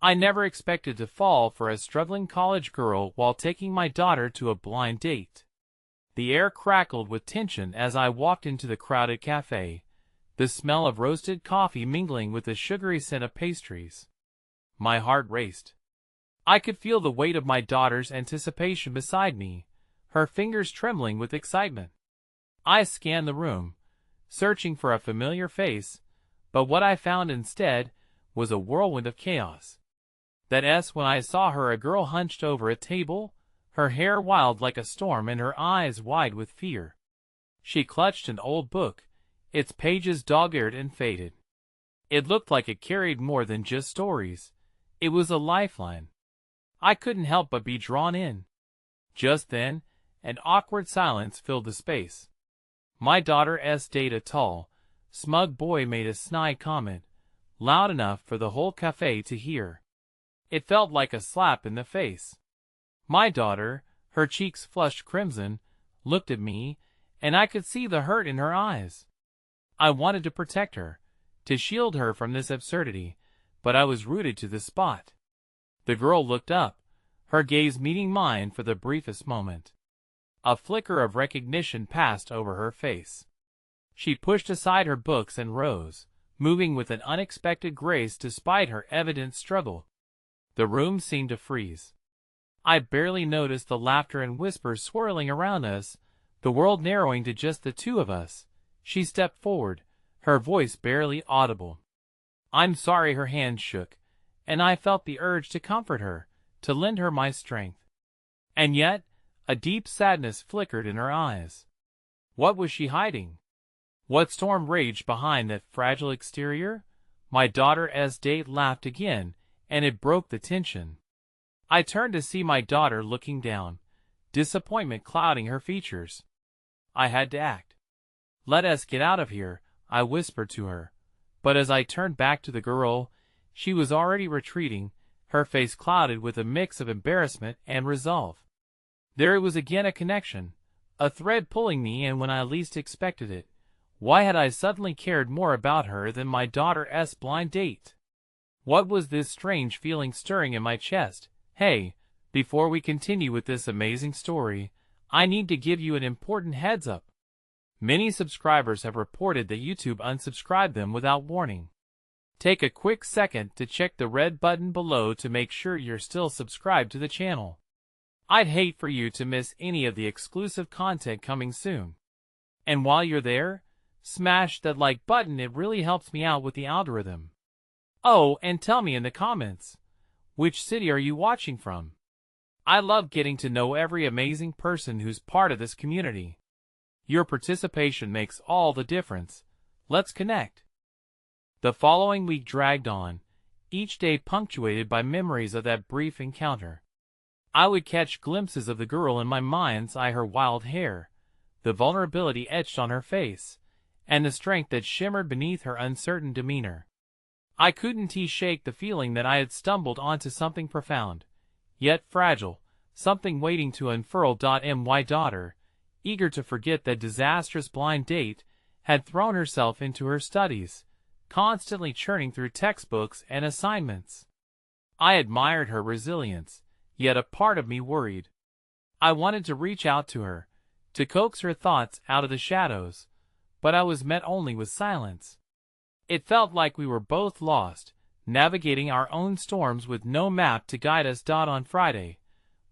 I never expected to fall for a struggling college girl while taking my daughter to a blind date. The air crackled with tension as I walked into the crowded cafe, the smell of roasted coffee mingling with the sugary scent of pastries. My heart raced. I could feel the weight of my daughter's anticipation beside me, her fingers trembling with excitement. I scanned the room, searching for a familiar face, but what I found instead was a whirlwind of chaos. That's when I saw her, a girl hunched over a table, her hair wild like a storm and her eyes wide with fear. She clutched an old book, its pages dog-eared and faded. It looked like it carried more than just stories. It was a lifeline. I couldn't help but be drawn in. Just then, an awkward silence filled the space. My daughter's date, a tall, smug boy, made a snide comment, loud enough for the whole cafe to hear. It felt like a slap in the face. My daughter, her cheeks flushed crimson, looked at me, and I could see the hurt in her eyes. I wanted to protect her, to shield her from this absurdity, but I was rooted to the spot. The girl looked up, her gaze meeting mine for the briefest moment. A flicker of recognition passed over her face. She pushed aside her books and rose, moving with an unexpected grace despite her evident struggle. The room seemed to freeze. I barely noticed the laughter and whispers swirling around us, the world narrowing to just the two of us. She stepped forward, her voice barely audible. "I'm sorry." Her hand shook, and I felt the urge to comfort her, to lend her my strength. And yet, a deep sadness flickered in her eyes. What was she hiding? What storm raged behind that fragile exterior? My daughter's date laughed again, and it broke the tension. I turned to see my daughter looking down, disappointment clouding her features. I had to act. "Let us get out of here," I whispered to her. But as I turned back to the girl, she was already retreating, her face clouded with a mix of embarrassment and resolve. There it was again, a connection, a thread pulling me in when I least expected it. Why had I suddenly cared more about her than my daughter's blind date? What was this strange feeling stirring in my chest? Hey, before we continue with this amazing story, I need to give you an important heads up. Many subscribers have reported that YouTube unsubscribed them without warning. Take a quick second to check the red button below to make sure you're still subscribed to the channel. I'd hate for you to miss any of the exclusive content coming soon. And while you're there, smash that like button, it really helps me out with the algorithm. Oh, and tell me in the comments, which city are you watching from? I love getting to know every amazing person who's part of this community. Your participation makes all the difference. Let's connect. The following week dragged on, each day punctuated by memories of that brief encounter. I would catch glimpses of the girl in my mind's eye, her wild hair, the vulnerability etched on her face, and the strength that shimmered beneath her uncertain demeanor. I couldn't shake the feeling that I had stumbled onto something profound, yet fragile, something waiting to unfurl. My daughter, eager to forget that disastrous blind date, had thrown herself into her studies, constantly churning through textbooks and assignments. I admired her resilience, yet a part of me worried. I wanted to reach out to her, to coax her thoughts out of the shadows, but I was met only with silence. It felt like we were both lost, navigating our own storms with no map to guide us. On Friday,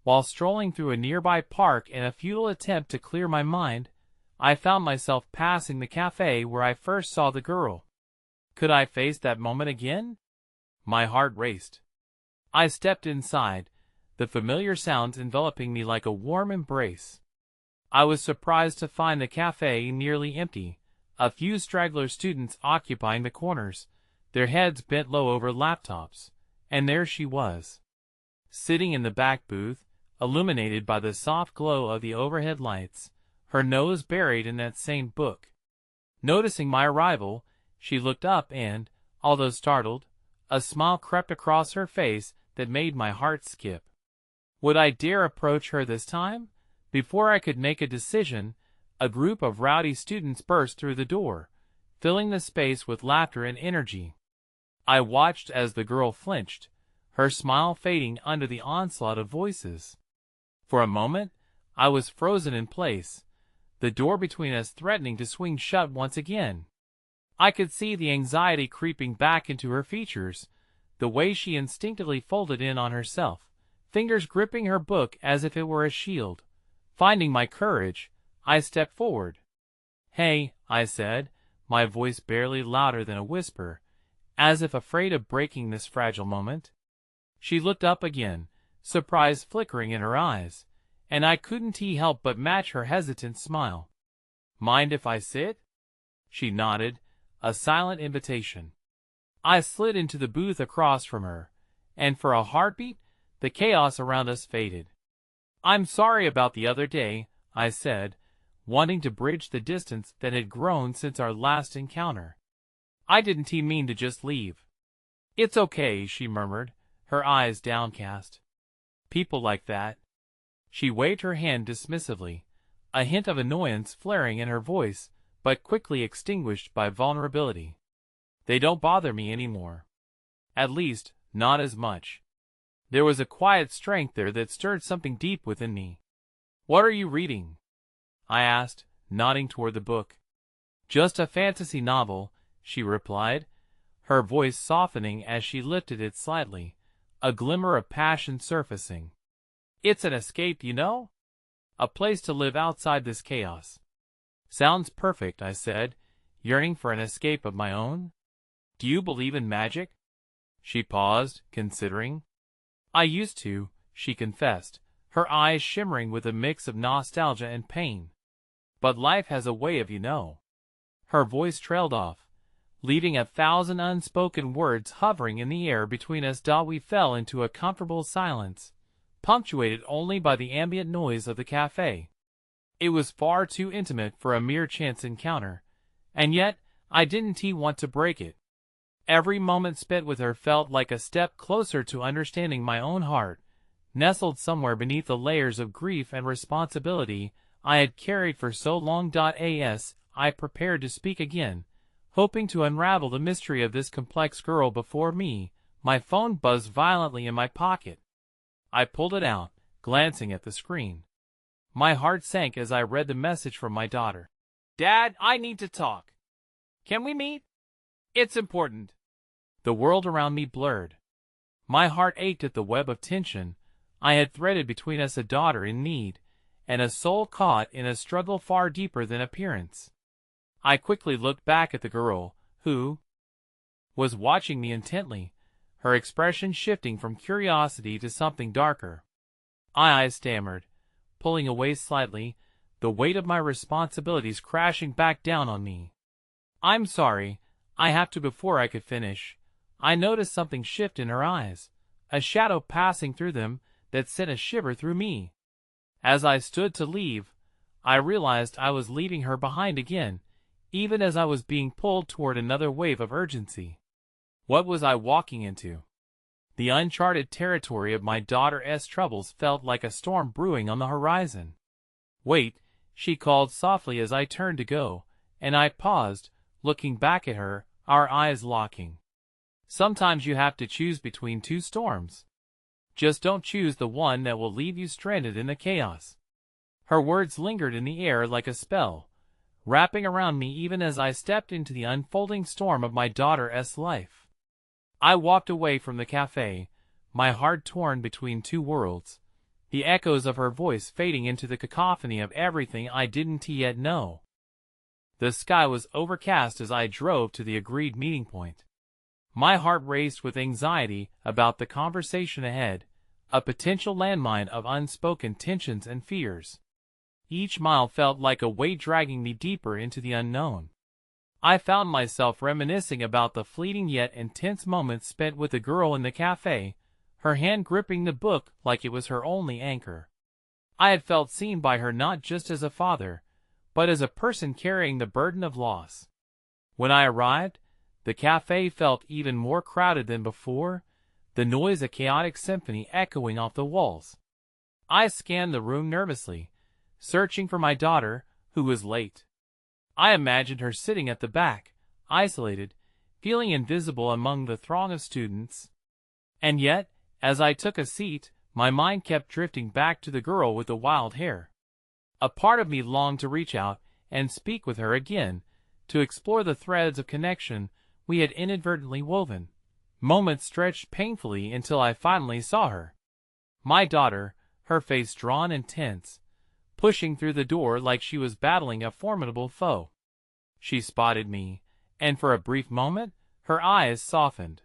while strolling through a nearby park in a futile attempt to clear my mind, I found myself passing the cafe where I first saw the girl. Could I face that moment again? My heart raced. I stepped inside, the familiar sounds enveloping me like a warm embrace. I was surprised to find the cafe nearly empty, a few straggler students occupying the corners, their heads bent low over laptops, and there she was, sitting in the back booth, illuminated by the soft glow of the overhead lights, her nose buried in that same book. Noticing my arrival, she looked up and, although startled, a smile crept across her face that made my heart skip. Would I dare approach her this time? Before I could make a decision, a group of rowdy students burst through the door, filling the space with laughter and energy. I watched as the girl flinched, her smile fading under the onslaught of voices. For a moment, I was frozen in place, the door between us threatening to swing shut once again. I could see the anxiety creeping back into her features, the way she instinctively folded in on herself, fingers gripping her book as if it were a shield. Finding my courage, I stepped forward. "Hey," I said, my voice barely louder than a whisper, as if afraid of breaking this fragile moment. She looked up again, surprise flickering in her eyes, and I couldn't help but match her hesitant smile. "Mind if I sit?" She nodded, a silent invitation. I slid into the booth across from her, and for a heartbeat, the chaos around us faded. "I'm sorry about the other day," I said, wanting to bridge the distance that had grown since our last encounter. "I didn't mean to just leave." "It's okay," she murmured, her eyes downcast. "People like that." She waved her hand dismissively, a hint of annoyance flaring in her voice, but quickly extinguished by vulnerability. "They don't bother me anymore. At least, not as much." There was a quiet strength there that stirred something deep within me. "What are you reading?" I asked, nodding toward the book. "Just a fantasy novel," she replied, her voice softening as she lifted it slightly, a glimmer of passion surfacing. "It's an escape, you know? A place to live outside this chaos." "Sounds perfect," I said, yearning for an escape of my own. "Do you believe in magic?" She paused, considering. "I used to," she confessed, her eyes shimmering with a mix of nostalgia and pain. "But life has a way of, you know." Her voice trailed off, leaving 1,000 unspoken words hovering in the air between us. We fell into a comfortable silence, punctuated only by the ambient noise of the café. It was far too intimate for a mere chance encounter, and yet I didn't want to break it. Every moment spent with her felt like a step closer to understanding my own heart, nestled somewhere beneath the layers of grief and responsibility I had carried for so long. As I prepared to speak again, hoping to unravel the mystery of this complex girl before me, my phone buzzed violently in my pocket. I pulled it out, glancing at the screen. My heart sank as I read the message from my daughter. "Dad, I need to talk. Can we meet? It's important." The world around me blurred. My heart ached at the web of tension I had threaded between us, a daughter in need, and a soul caught in a struggle far deeper than appearance. I quickly looked back at the girl, who was watching me intently, her expression shifting from curiosity to something darker. I stammered, pulling away slightly, the weight of my responsibilities crashing back down on me. "I'm sorry, I have to." Before I could finish, I noticed something shift in her eyes, a shadow passing through them that sent a shiver through me. As I stood to leave, I realized I was leaving her behind again, even as I was being pulled toward another wave of urgency. What was I walking into? The uncharted territory of my daughter's troubles felt like a storm brewing on the horizon. "Wait," she called softly as I turned to go, and I paused, looking back at her, our eyes locking. "Sometimes you have to choose between two storms. Just don't choose the one that will leave you stranded in the chaos." Her words lingered in the air like a spell, wrapping around me even as I stepped into the unfolding storm of my daughter's life. I walked away from the café, my heart torn between two worlds, the echoes of her voice fading into the cacophony of everything I didn't yet know. The sky was overcast as I drove to the agreed meeting point. My heart raced with anxiety about the conversation ahead, a potential landmine of unspoken tensions and fears. Each mile felt like a weight dragging me deeper into the unknown. I found myself reminiscing about the fleeting yet intense moments spent with the girl in the café, her hand gripping the book like it was her only anchor. I had felt seen by her not just as a father, but as a person carrying the burden of loss. When I arrived, the café felt even more crowded than before, the noise a chaotic symphony echoing off the walls. I scanned the room nervously, searching for my daughter, who was late. I imagined her sitting at the back, isolated, feeling invisible among the throng of students. And yet, As I took a seat, my mind kept drifting back to the girl with the wild hair. A part of me longed to reach out and speak with her again, to explore the threads of connection we had inadvertently woven. Moments stretched painfully until I finally saw her. My daughter, her face drawn and tense, pushing through the door like she was battling a formidable foe. She spotted me, and for a brief moment, her eyes softened.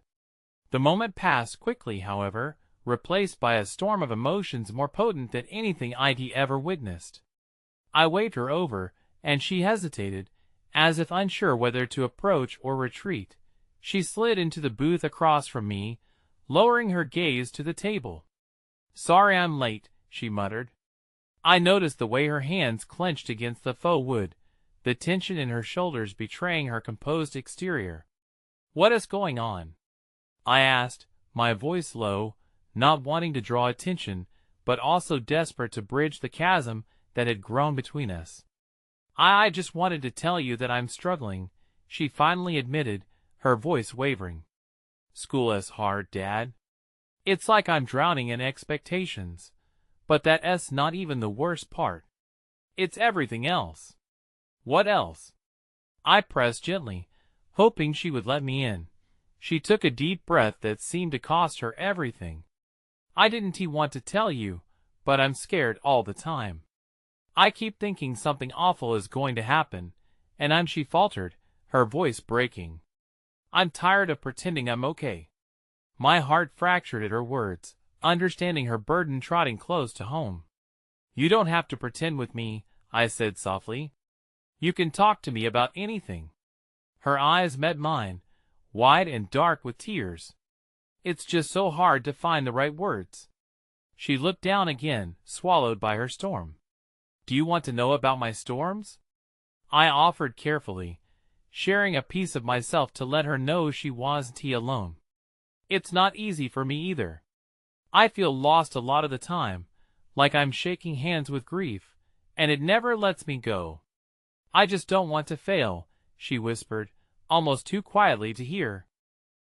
The moment passed quickly, however, replaced by a storm of emotions more potent than anything I'd ever witnessed. I waved her over, and she hesitated, as if unsure whether to approach or retreat. She slid into the booth across from me, lowering her gaze to the table. "Sorry I'm late," she muttered. I noticed the way her hands clenched against the faux wood, the tension in her shoulders betraying her composed exterior. "What is going on?" I asked, my voice low, not wanting to draw attention, but also desperate to bridge the chasm that had grown between us. I just wanted to tell you that I'm struggling," she finally admitted, her voice wavering. "School is hard, Dad. It's like I'm drowning in expectations. But that's not even the worst part. It's everything else." "What else?" I pressed gently, hoping she would let me in. She took a deep breath that seemed to cost her everything. "I didn't want to tell you, but I'm scared all the time. I keep thinking something awful is going to happen, and she faltered, her voice breaking. "I'm tired of pretending I'm okay." My heart fractured at her words, understanding her burden trotting close to home. "You don't have to pretend with me," I said softly. "You can talk to me about anything." Her eyes met mine, wide and dark with tears. "It's just so hard to find the right words." She looked down again, swallowed by her storm. "Do you want to know about my storms?" I offered carefully, sharing a piece of myself to let her know she wasn't alone. "It's not easy for me either. I feel lost a lot of the time, like I'm shaking hands with grief, and it never lets me go. I just don't want to fail," she whispered, almost too quietly to hear.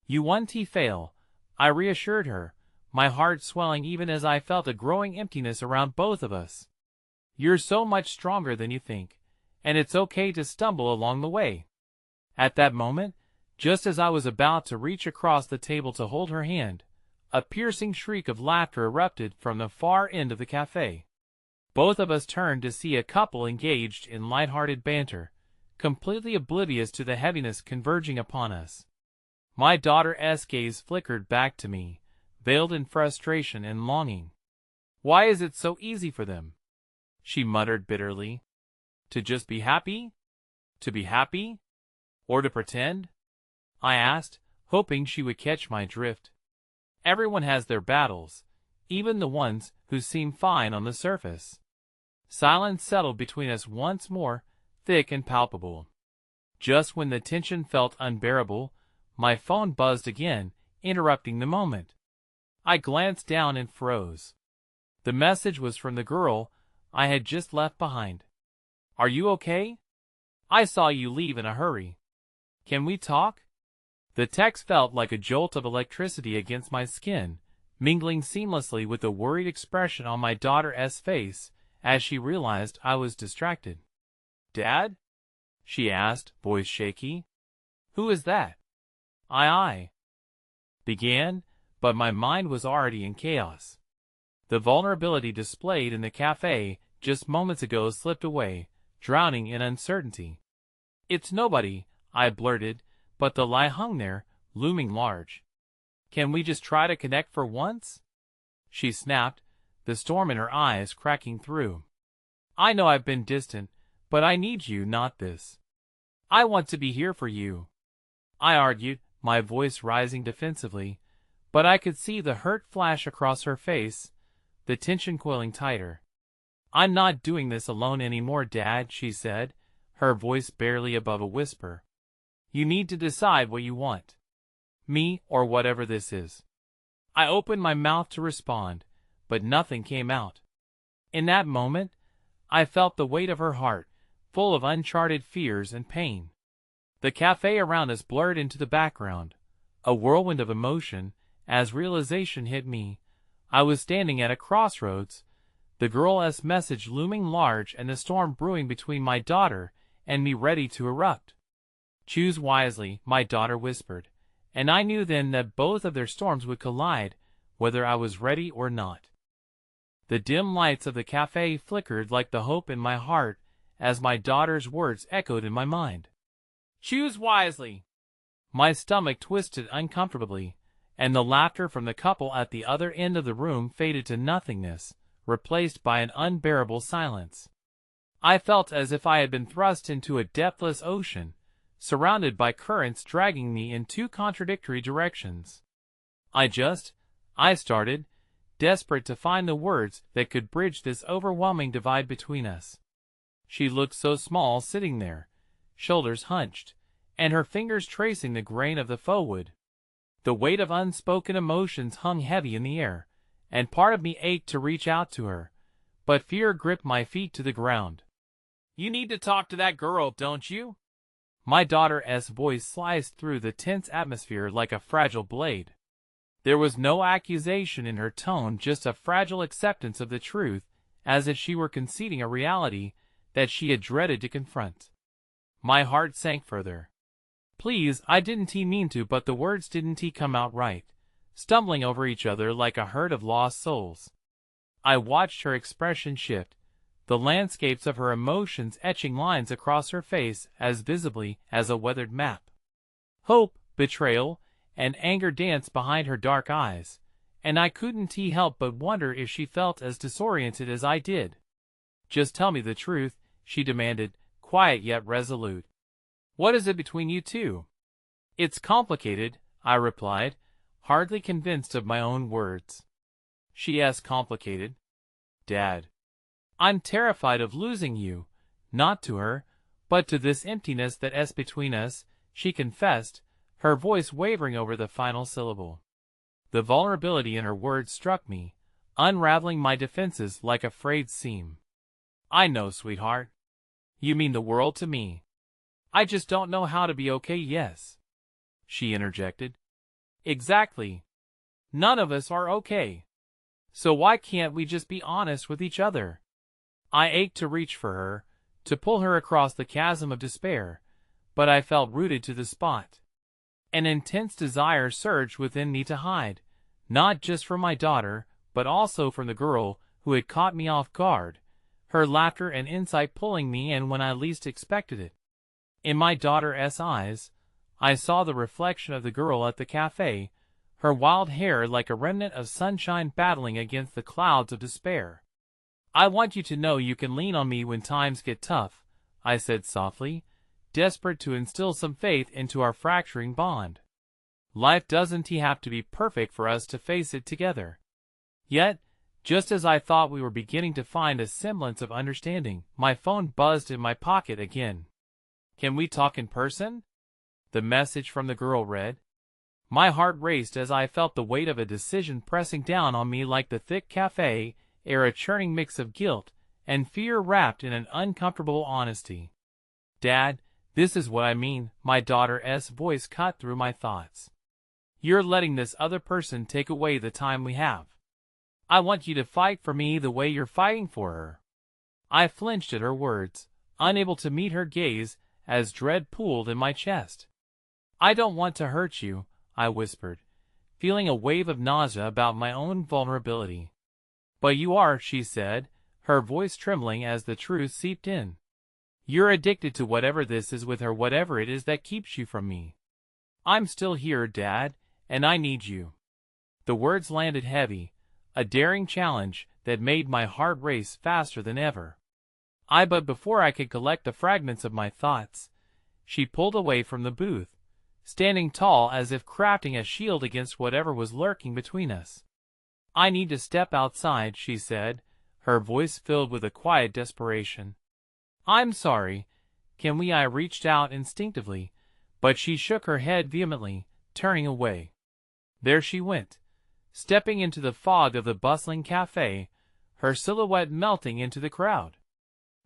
"You won't fail," I reassured her, my heart swelling even as I felt a growing emptiness around both of us. "You're so much stronger than you think, and it's okay to stumble along the way." At that moment, just as I was about to reach across the table to hold her hand, a piercing shriek of laughter erupted from the far end of the café. Both of us turned to see a couple engaged in light-hearted banter, completely oblivious to the heaviness converging upon us. My daughter's gaze flickered back to me, veiled in frustration and longing. "Why is it so easy for them?" she muttered bitterly. "To just be happy? To be happy? Or to pretend?" I asked, hoping she would catch my drift. "Everyone has their battles, even the ones who seem fine on the surface." Silence settled between us once more, thick and palpable. Just when the tension felt unbearable, my phone buzzed again, interrupting the moment. I glanced down and froze. The message was from the girl I had just left behind. "Are you okay? I saw you leave in a hurry. Can we talk?" The text felt like a jolt of electricity against my skin, mingling seamlessly with the worried expression on my daughter's face as she realized I was distracted. "Dad?" she asked, voice shaky. "Who is that?" I began, but my mind was already in chaos. The vulnerability displayed in the cafe just moments ago slipped away, drowning in uncertainty. "It's nobody," I blurted, but the lie hung there, looming large. "Can we just try to connect for once?" she snapped, the storm in her eyes cracking through. "I know I've been distant, but I need you, not this. I want to be here for you," I argued, my voice rising defensively, but I could see the hurt flash across her face, the tension coiling tighter. "I'm not doing this alone anymore, Dad," she said, her voice barely above a whisper. "You need to decide what you want. Me or whatever this is." I opened my mouth to respond, but nothing came out. In that moment, I felt the weight of her heart, full of uncharted fears and pain. The cafe around us blurred into the background, a whirlwind of emotion, As realization hit me, I was standing at a crossroads, the girl's message looming large and the storm brewing between my daughter and me ready to erupt. "Choose wisely," my daughter whispered, and I knew then that both of their storms would collide, whether I was ready or not. The dim lights of the cafe flickered like the hope in my heart as my daughter's words echoed in my mind. "Choose wisely." My stomach twisted uncomfortably, and the laughter from the couple at the other end of the room faded to nothingness, replaced by an unbearable silence. I felt as if I had been thrust into a depthless ocean, surrounded by currents dragging me in two contradictory directions. I started, desperate to find the words that could bridge this overwhelming divide between us. She looked so small sitting there, shoulders hunched, and her fingers tracing the grain of the faux wood. The weight of unspoken emotions hung heavy in the air, and part of me ached to reach out to her, but fear gripped my feet to the ground. "You need to talk to that girl, don't you?" My daughter's voice sliced through the tense atmosphere like a fragile blade. There was no accusation in her tone, just a fragile acceptance of the truth, as if she were conceding a reality that she had dreaded to confront. My heart sank further. "Please, I didn't mean to," but the words didn't come out right, stumbling over each other like a herd of lost souls. I watched her expression shift, the landscapes of her emotions etching lines across her face as visibly as a weathered map. Hope, betrayal, and anger danced behind her dark eyes, and I couldn't help but wonder if she felt as disoriented as I did. "Just tell me the truth," she demanded, quiet yet resolute. "What is it between you two?" "It's complicated," I replied, hardly convinced of my own words. She asked, "Complicated?" "Dad, I'm terrified of losing you, not to her, but to this emptiness that's between us," she confessed, her voice wavering over the final syllable. The vulnerability in her words struck me, unraveling my defenses like a frayed seam. "I know, sweetheart. You mean the world to me. I just don't know how to be okay." "Yes," she interjected. "Exactly. None of us are okay. So why can't we just be honest with each other?" I ached to reach for her, to pull her across the chasm of despair, but I felt rooted to the spot. An intense desire surged within me to hide, not just from my daughter, but also from the girl who had caught me off guard, her laughter and insight pulling me in when I least expected it. In my daughter's eyes, I saw the reflection of the girl at the cafe, her wild hair like a remnant of sunshine battling against the clouds of despair. "I want you to know you can lean on me when times get tough," I said softly, desperate to instill some faith into our fracturing bond. "Life doesn't have to be perfect for us to face it together." Yet, just as I thought we were beginning to find a semblance of understanding, my phone buzzed in my pocket again. "Can we talk in person?" the message from the girl read. My heart raced as I felt the weight of a decision pressing down on me like the thick cafe air, a churning mix of guilt and fear wrapped in an uncomfortable honesty. "Dad, this is what I mean," my daughter's voice cut through my thoughts. "You're letting this other person take away the time we have. I want you to fight for me the way you're fighting for her." I flinched at her words, unable to meet her gaze as dread pooled in my chest. "I don't want to hurt you," I whispered, feeling a wave of nausea about my own vulnerability. "But you are," she said, her voice trembling as the truth seeped in. "You're addicted to whatever this is with her, whatever it is that keeps you from me." "I'm still here, Dad, and I need you." The words landed heavy, a daring challenge that made my heart race faster than ever. But before I could collect the fragments of my thoughts, she pulled away from the booth, standing tall as if crafting a shield against whatever was lurking between us. "I need to step outside," she said, her voice filled with a quiet desperation. "I'm sorry. Can we?" I reached out instinctively, but she shook her head vehemently, turning away. There she went, stepping into the fog of the bustling cafe, her silhouette melting into the crowd.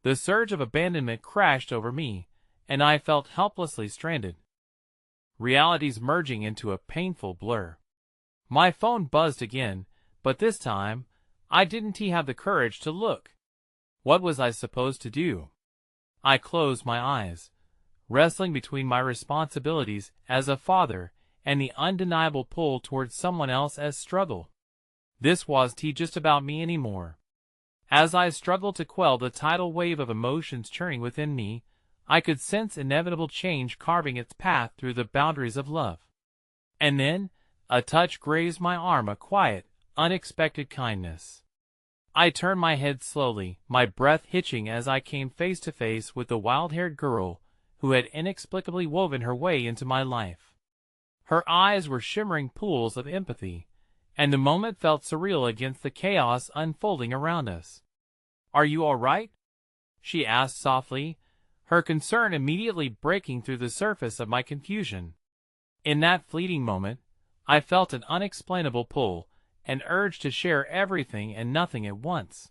The surge of abandonment crashed over me, and I felt helplessly stranded. Realities merging into a painful blur. My phone buzzed again, but this time, I didn't have the courage to look. What was I supposed to do? I closed my eyes, wrestling between my responsibilities as a father and the undeniable pull towards someone else's struggle. This wasn't just about me anymore. As I struggled to quell the tidal wave of emotions churning within me, I could sense inevitable change carving its path through the boundaries of love. And then, a touch grazed my arm, a quiet, unexpected kindness. I turned my head slowly, my breath hitching as I came face to face with the wild-haired girl who had inexplicably woven her way into my life. Her eyes were shimmering pools of empathy, and the moment felt surreal against the chaos unfolding around us. "Are you all right?" she asked softly, her concern immediately breaking through the surface of my confusion. In that fleeting moment, I felt an unexplainable pull, an urge to share everything and nothing at once.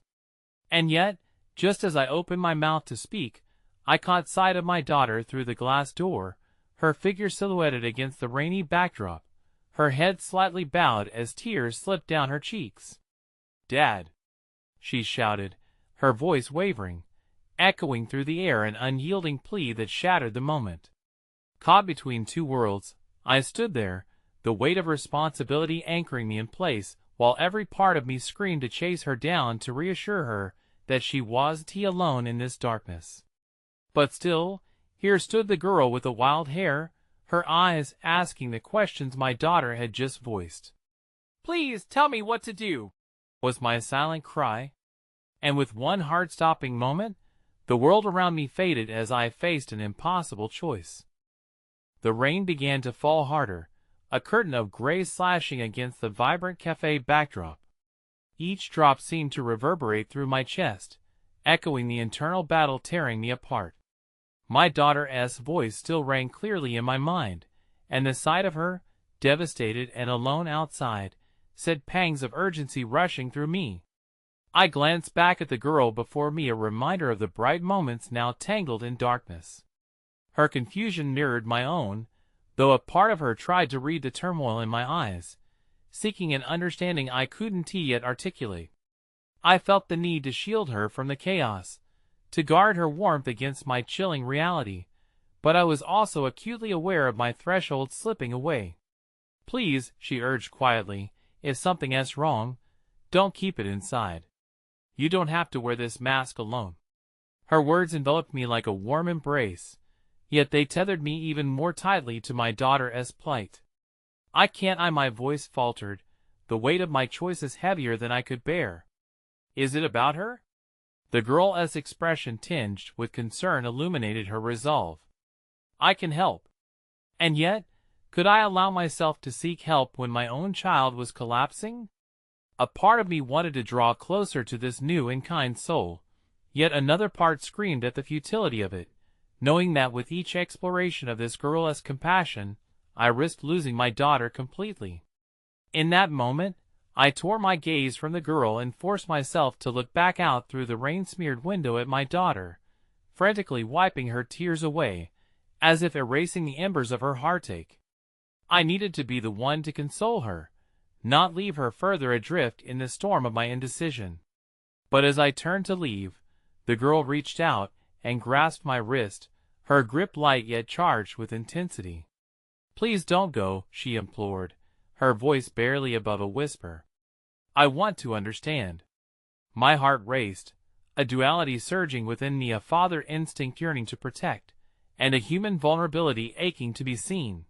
And yet, just as I opened my mouth to speak, I caught sight of my daughter through the glass door, her figure silhouetted against the rainy backdrop, her head slightly bowed as tears slipped down her cheeks. "Dad!" she shouted, her voice wavering, echoing through the air, an unyielding plea that shattered the moment. Caught between two worlds, I stood there, the weight of responsibility anchoring me in place, while every part of me screamed to chase her down, to reassure her that she wasn't alone in this darkness. But still, here stood the girl with the wild hair, her eyes asking the questions my daughter had just voiced. "Please tell me what to do," was my silent cry. And with one heart-stopping moment, the world around me faded as I faced an impossible choice. The rain began to fall harder, a curtain of gray slashing against the vibrant cafe backdrop. Each drop seemed to reverberate through my chest, echoing the internal battle tearing me apart. My daughter's voice still rang clearly in my mind, and the sight of her, devastated and alone outside, sent pangs of urgency rushing through me. I glanced back at the girl before me, a reminder of the bright moments now tangled in darkness. Her confusion mirrored my own, though a part of her tried to read the turmoil in my eyes, seeking an understanding I couldn't yet articulate. I felt the need to shield her from the chaos, to guard her warmth against my chilling reality, but I was also acutely aware of my threshold slipping away. "Please," she urged quietly, "if something is wrong, don't keep it inside. You don't have to wear this mask alone." Her words enveloped me like a warm embrace, yet they tethered me even more tightly to my daughter's plight. "I can't," my voice faltered, the weight of my choices heavier than I could bear. "Is it about her?" The girl's expression, tinged with concern, illuminated her resolve. "I can help." And yet, could I allow myself to seek help when my own child was collapsing? A part of me wanted to draw closer to this new and kind soul, yet another part screamed at the futility of it, knowing that with each exploration of this girl's compassion, I risked losing my daughter completely. In that moment, I tore my gaze from the girl and forced myself to look back out through the rain-smeared window at my daughter, frantically wiping her tears away, as if erasing the embers of her heartache. I needed to be the one to console her, not leave her further adrift in the storm of my indecision. But as I turned to leave, the girl reached out and grasped my wrist, her grip light yet charged with intensity. "Please don't go," she implored, her voice barely above a whisper. "I want to understand." My heart raced, a duality surging within me, a father instinct yearning to protect, and a human vulnerability aching to be seen.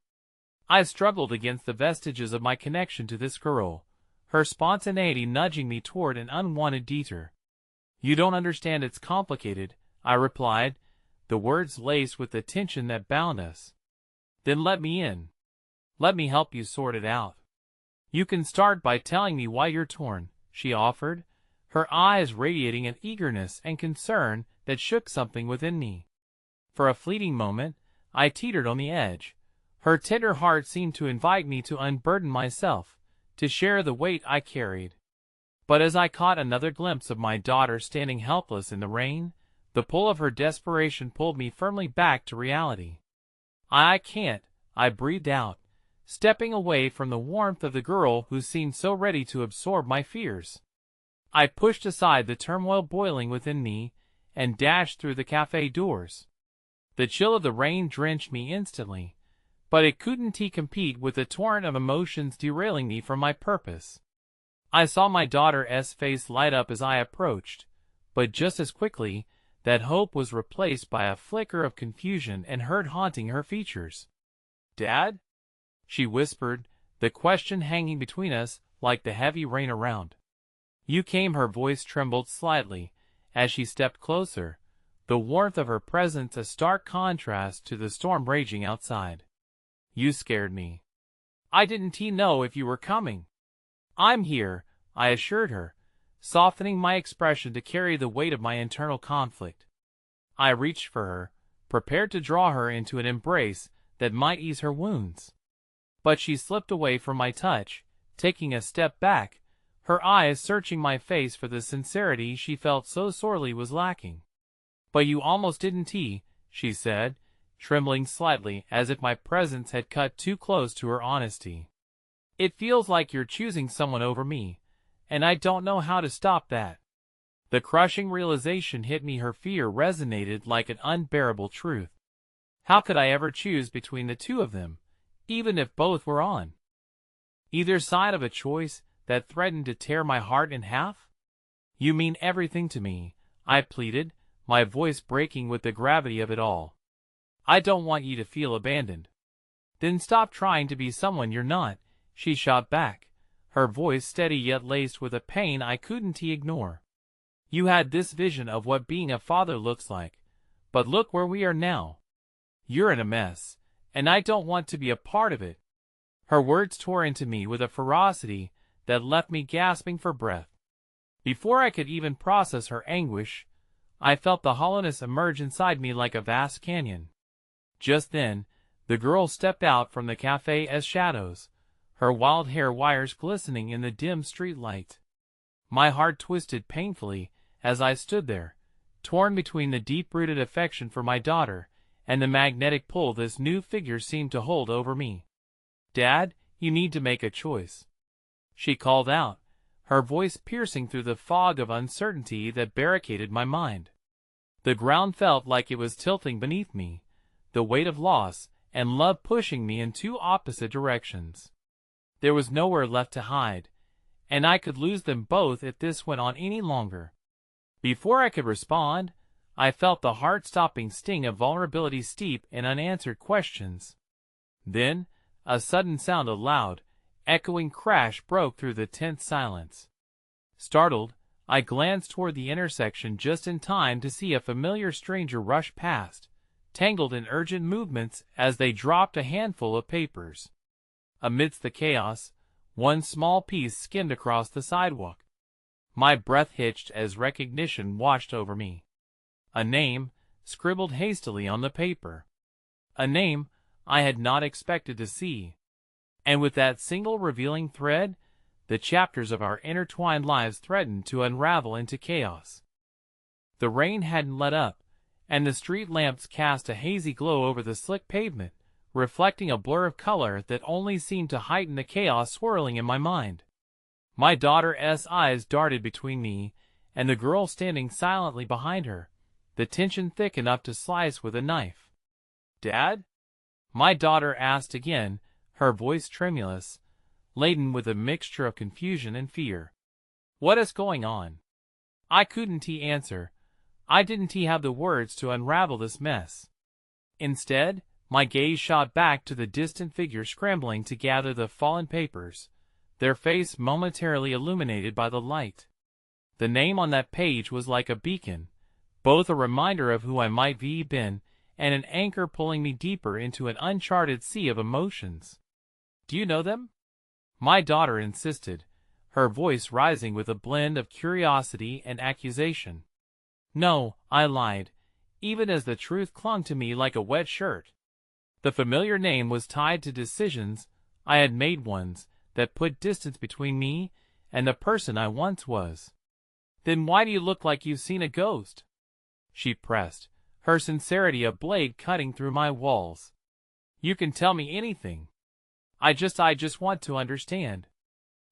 I struggled against the vestiges of my connection to this girl, her spontaneity nudging me toward an unwanted detour. "You don't understand, it's complicated," I replied, the words laced with the tension that bound us. "Then let me in. Let me help you sort it out. You can start by telling me why you're torn," she offered, her eyes radiating an eagerness and concern that shook something within me. For a fleeting moment, I teetered on the edge. Her tender heart seemed to invite me to unburden myself, to share the weight I carried. But as I caught another glimpse of my daughter standing helpless in the rain, the pull of her desperation pulled me firmly back to reality. "I can't," I breathed out, stepping away from the warmth of the girl who seemed so ready to absorb my fears. I pushed aside the turmoil boiling within me and dashed through the cafe doors. The chill of the rain drenched me instantly, but it couldn't compete with the torrent of emotions derailing me from my purpose. I saw my daughter's face light up as I approached, but just as quickly, that hope was replaced by a flicker of confusion and hurt haunting her features. "Dad?" she whispered, the question hanging between us like the heavy rain around. "You came." Her voice trembled slightly as she stepped closer, the warmth of her presence a stark contrast to the storm raging outside. "You scared me. I didn't know if you were coming." "I'm here," I assured her, softening my expression to carry the weight of my internal conflict. I reached for her, prepared to draw her into an embrace that might ease her wounds. But she slipped away from my touch, taking a step back, her eyes searching my face for the sincerity she felt so sorely was lacking. "But you almost didn't," she said, trembling slightly as if my presence had cut too close to her honesty. "It feels like you're choosing someone over me, and I don't know how to stop that." The crushing realization hit me. Her fear resonated like an unbearable truth. How could I ever choose between the two of them, even if both were on either side of a choice that threatened to tear my heart in half? "You mean everything to me," I pleaded, my voice breaking with the gravity of it all. "I don't want you to feel abandoned." "Then stop trying to be someone you're not," she shot back, her voice steady yet laced with a pain I couldn't ignore. "You had this vision of what being a father looks like, but look where we are now. You're in a mess, and I don't want to be a part of it." Her words tore into me with a ferocity that left me gasping for breath. Before I could even process her anguish, I felt the hollowness emerge inside me like a vast canyon. Just then, the girl stepped out from the cafe's shadows, her wild hair wires glistening in the dim street light. My heart twisted painfully as I stood there, torn between the deep-rooted affection for my daughter and the magnetic pull this new figure seemed to hold over me. "Dad, you need to make a choice," she called out, her voice piercing through the fog of uncertainty that barricaded my mind. The ground felt like it was tilting beneath me, the weight of loss and love pushing me in two opposite directions. There was nowhere left to hide, and I could lose them both if this went on any longer. Before I could respond, I felt the heart-stopping sting of vulnerability steep in unanswered questions. Then, a sudden sound, a loud, echoing crash broke through the tense silence. Startled, I glanced toward the intersection just in time to see a familiar stranger rush past, tangled in urgent movements as they dropped a handful of papers. Amidst the chaos, one small piece skimmed across the sidewalk. My breath hitched as recognition washed over me. A name, scribbled hastily on the paper. A name I had not expected to see. And with that single revealing thread, the chapters of our intertwined lives threatened to unravel into chaos. The rain hadn't let up, and the street lamps cast a hazy glow over the slick pavement, reflecting a blur of color that only seemed to heighten the chaos swirling in my mind. My daughter's eyes darted between me and the girl standing silently behind her, the tension thick enough to slice with a knife. "Dad?" my daughter asked again, her voice tremulous, laden with a mixture of confusion and fear. "What is going on?" I couldn't answer. I didn't have the words to unravel this mess. Instead, my gaze shot back to the distant figure scrambling to gather the fallen papers, their face momentarily illuminated by the light. The name on that page was like a beacon, both a reminder of who I might be been and an anchor pulling me deeper into an uncharted sea of emotions. "Do you know them?" my daughter insisted, her voice rising with a blend of curiosity and accusation. "No," I lied, even as the truth clung to me like a wet shirt. The familiar name was tied to decisions I had made, ones that put distance between me and the person I once was. "Then why do you look like you've seen a ghost?" she pressed, her sincerity a blade cutting through my walls. "You can tell me anything." I just want to understand.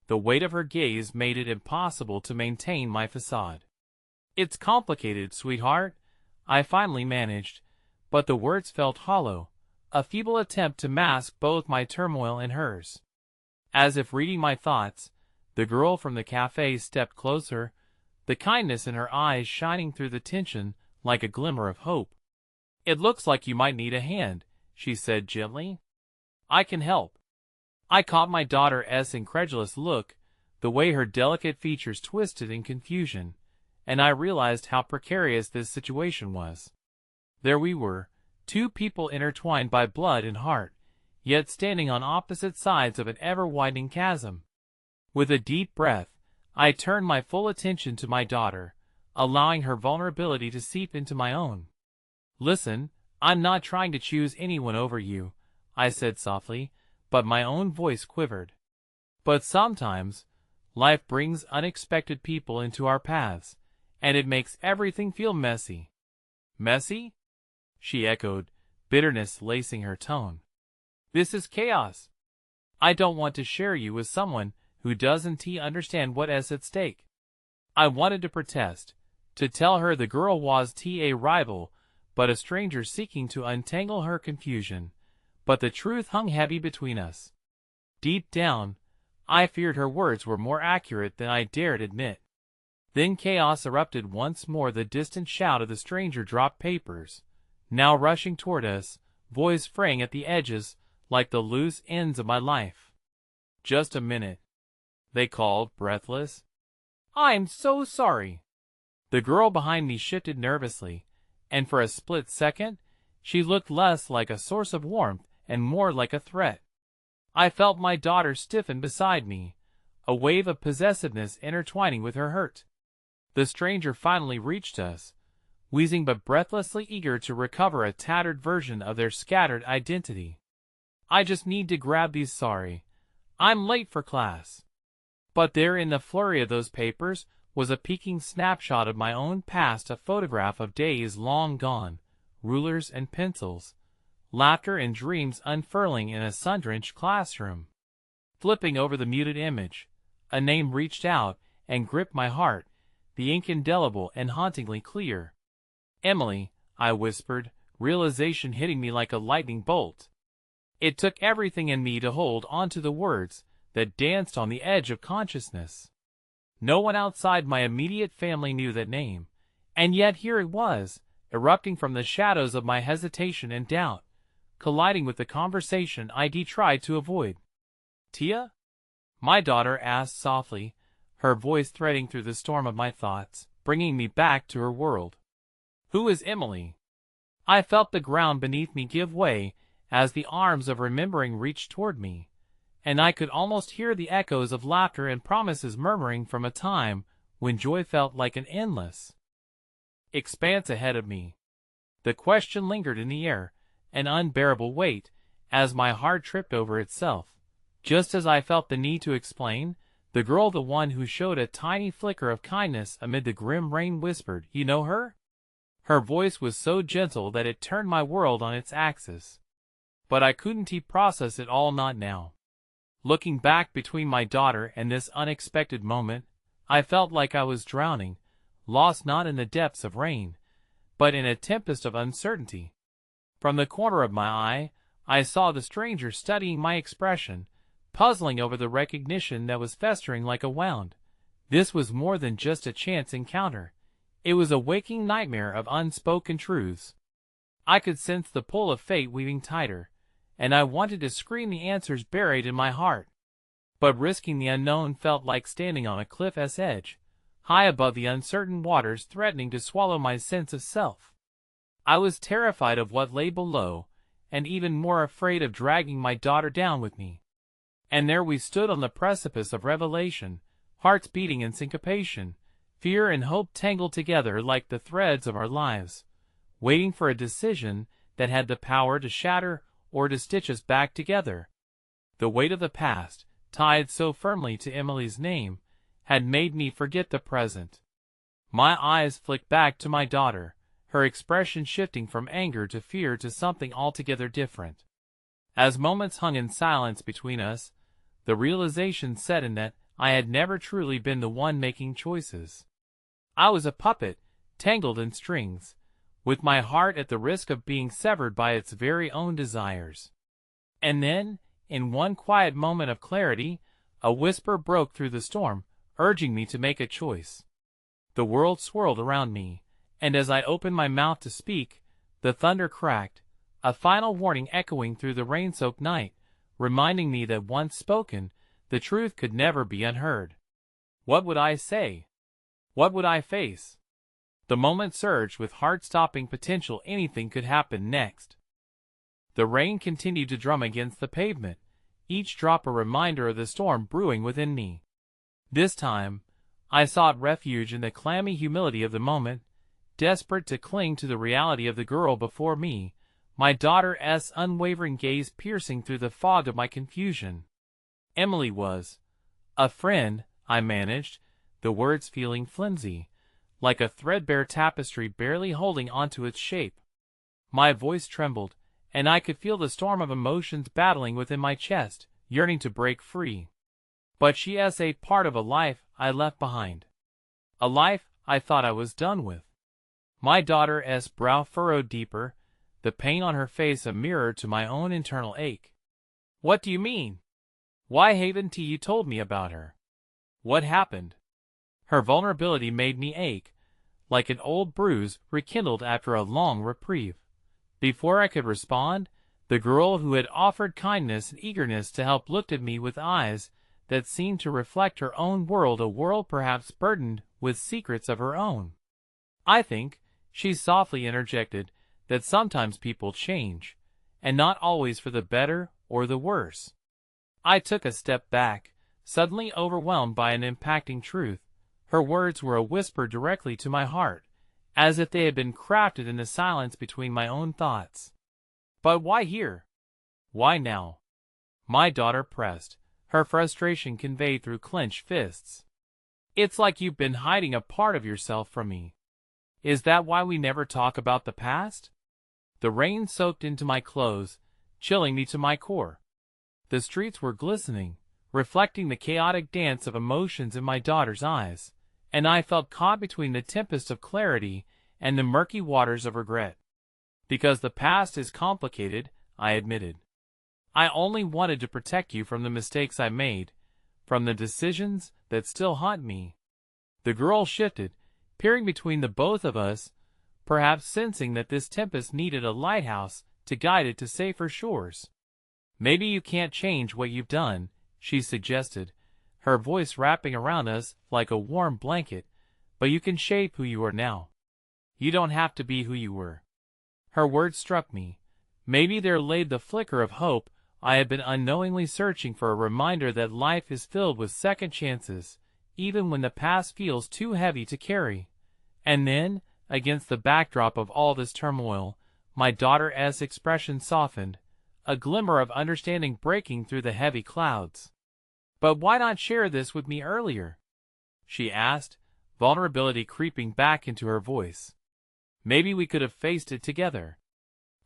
The weight of her gaze made it impossible to maintain my facade. It's complicated, sweetheart, I finally managed, but the words felt hollow, a feeble attempt to mask both my turmoil and hers. As if reading my thoughts, the girl from the cafe stepped closer, the kindness in her eyes shining through the tension like a glimmer of hope. "It looks like you might need a hand," she said gently. "I can help." I caught my daughter's incredulous look, the way her delicate features twisted in confusion, and I realized how precarious this situation was. There we were, two people intertwined by blood and heart, yet standing on opposite sides of an ever-widening chasm. With a deep breath, I turned my full attention to my daughter, allowing her vulnerability to seep into my own. "Listen, I'm not trying to choose anyone over you," I said softly, but my own voice quivered. "But sometimes, life brings unexpected people into our paths, and it makes everything feel messy." "Messy?" she echoed, bitterness lacing her tone. "This is chaos. I don't want to share you with someone who doesn't understand what is at stake." I wanted to protest, to tell her the girl was a rival, but a stranger seeking to untangle her confusion, but the truth hung heavy between us. Deep down, I feared her words were more accurate than I dared admit. Then chaos erupted once more. The distant shout of the stranger dropped papers, now rushing toward us, voice fraying at the edges like the loose ends of my life. "Just a minute," they called, breathless. "I'm so sorry." The girl behind me shifted nervously, and for a split second, she looked less like a source of warmth and more like a threat. I felt my daughter stiffen beside me, a wave of possessiveness intertwining with her hurt. The stranger finally reached us, wheezing but breathlessly eager to recover a tattered version of their scattered identity. "I just need to grab these, sorry. I'm late for class." But there in the flurry of those papers was a peeking snapshot of my own past, a photograph of days long gone, rulers and pencils, laughter and dreams unfurling in a sun-drenched classroom. Flipping over the muted image, a name reached out and gripped my heart, the ink indelible and hauntingly clear. "Emily," I whispered, realization hitting me like a lightning bolt. It took everything in me to hold onto the words that danced on the edge of consciousness. No one outside my immediate family knew that name, and yet here it was, erupting from the shadows of my hesitation and doubt, colliding with the conversation I'd tried to avoid. "Tia?" my daughter asked softly, her voice threading through the storm of my thoughts, bringing me back to her world. "Who is Emily?" I felt the ground beneath me give way as the arms of remembering reached toward me, and I could almost hear the echoes of laughter and promises murmuring from a time when joy felt like an endless expanse ahead of me. The question lingered in the air, an unbearable weight, as my heart tripped over itself. Just as I felt the need to explain, the girl, the one who showed a tiny flicker of kindness amid the grim rain, whispered, "You know her?" Her voice was so gentle that it turned my world on its axis. But I couldn't process it all, not now. Looking back between my daughter and this unexpected moment, I felt like I was drowning, lost not in the depths of rain, but in a tempest of uncertainty. From the corner of my eye, I saw the stranger studying my expression, puzzling over the recognition that was festering like a wound. This was more than just a chance encounter. It was a waking nightmare of unspoken truths. I could sense the pull of fate weaving tighter, and I wanted to scream the answers buried in my heart. But risking the unknown felt like standing on a cliff's edge, high above the uncertain waters threatening to swallow my sense of self. I was terrified of what lay below, and even more afraid of dragging my daughter down with me. And there we stood on the precipice of revelation, hearts beating in syncopation, fear and hope tangled together like the threads of our lives, waiting for a decision that had the power to shatter or to stitch us back together. The weight of the past, tied so firmly to Emily's name, had made me forget the present. My eyes flicked back to my daughter, her expression shifting from anger to fear to something altogether different. As moments hung in silence between us, the realization set in that I had never truly been the one making choices. I was a puppet, tangled in strings, with my heart at the risk of being severed by its very own desires. And then, in one quiet moment of clarity, a whisper broke through the storm, urging me to make a choice. The world swirled around me, and as I opened my mouth to speak, the thunder cracked, a final warning echoing through the rain-soaked night, reminding me that once spoken, the truth could never be unheard. What would I say? What would I face? The moment surged with heart-stopping potential. Anything could happen next. The rain continued to drum against the pavement, each drop a reminder of the storm brewing within me. This time, I sought refuge in the clammy humility of the moment, desperate to cling to the reality of the girl before me, my daughter's unwavering gaze piercing through the fog of my confusion. Emily was a friend, I managed, the words feeling flimsy, like a threadbare tapestry barely holding onto its shape. My voice trembled, and I could feel the storm of emotions battling within my chest, yearning to break free. But she is a part of a life I left behind. A life I thought I was done with. My daughter's brow furrowed deeper, the pain on her face a mirror to my own internal ache. What do you mean? Why haven't you told me about her? What happened? Her vulnerability made me ache, like an old bruise rekindled after a long reprieve. Before I could respond, the girl who had offered kindness and eagerness to help looked at me with eyes that seemed to reflect her own world, a world perhaps burdened with secrets of her own. I think, she softly interjected, that sometimes people change, and not always for the better or the worse. I took a step back, suddenly overwhelmed by an impacting truth. Her words were a whisper directly to my heart, as if they had been crafted in the silence between my own thoughts. But why here? Why now? My daughter pressed, her frustration conveyed through clenched fists. It's like you've been hiding a part of yourself from me. Is that why we never talk about the past? The rain soaked into my clothes, chilling me to my core. The streets were glistening, reflecting the chaotic dance of emotions in my daughter's eyes, and I felt caught between the tempest of clarity and the murky waters of regret. Because the past is complicated, I admitted. I only wanted to protect you from the mistakes I made, from the decisions that still haunt me. The girl shifted, peering between the both of us, perhaps sensing that this tempest needed a lighthouse to guide it to safer shores. Maybe you can't change what you've done, she suggested, her voice wrapping around us like a warm blanket, but you can shape who you are now. You don't have to be who you were. Her words struck me. Maybe there lay the flicker of hope I had been unknowingly searching for, a reminder that life is filled with second chances, even when the past feels too heavy to carry. And then, against the backdrop of all this turmoil, my daughter's expression softened, a glimmer of understanding breaking through the heavy clouds. But why not share this with me earlier? She asked, vulnerability creeping back into her voice. Maybe we could have faced it together.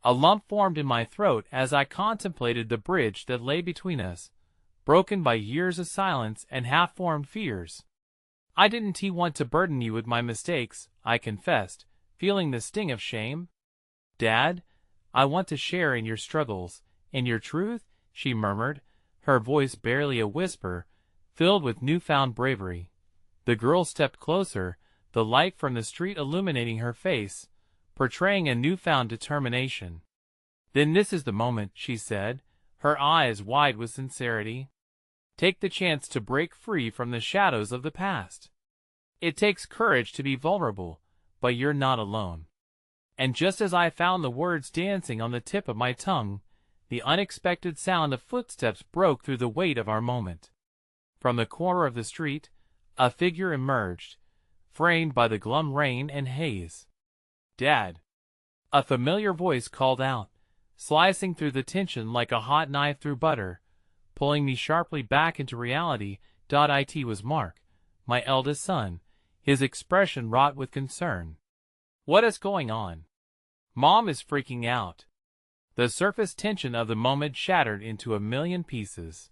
A lump formed in my throat as I contemplated the bridge that lay between us, broken by years of silence and half-formed fears. I didn't want to burden you with my mistakes, I confessed, feeling the sting of shame. Dad, I want to share in your struggles, in your truth, she murmured, her voice barely a whisper, filled with newfound bravery. The girl stepped closer, the light from the street illuminating her face, portraying a newfound determination. Then this is the moment, she said, her eyes wide with sincerity. Take the chance to break free from the shadows of the past. It takes courage to be vulnerable, but you're not alone. And just as I found the words dancing on the tip of my tongue, the unexpected sound of footsteps broke through the weight of our moment. From the corner of the street, a figure emerged, framed by the glum rain and haze. Dad! A familiar voice called out, slicing through the tension like a hot knife through butter, pulling me sharply back into reality. It was Mark, my eldest son, his expression wrought with concern. What is going on? Mom is freaking out. The surface tension of the moment shattered into a million pieces.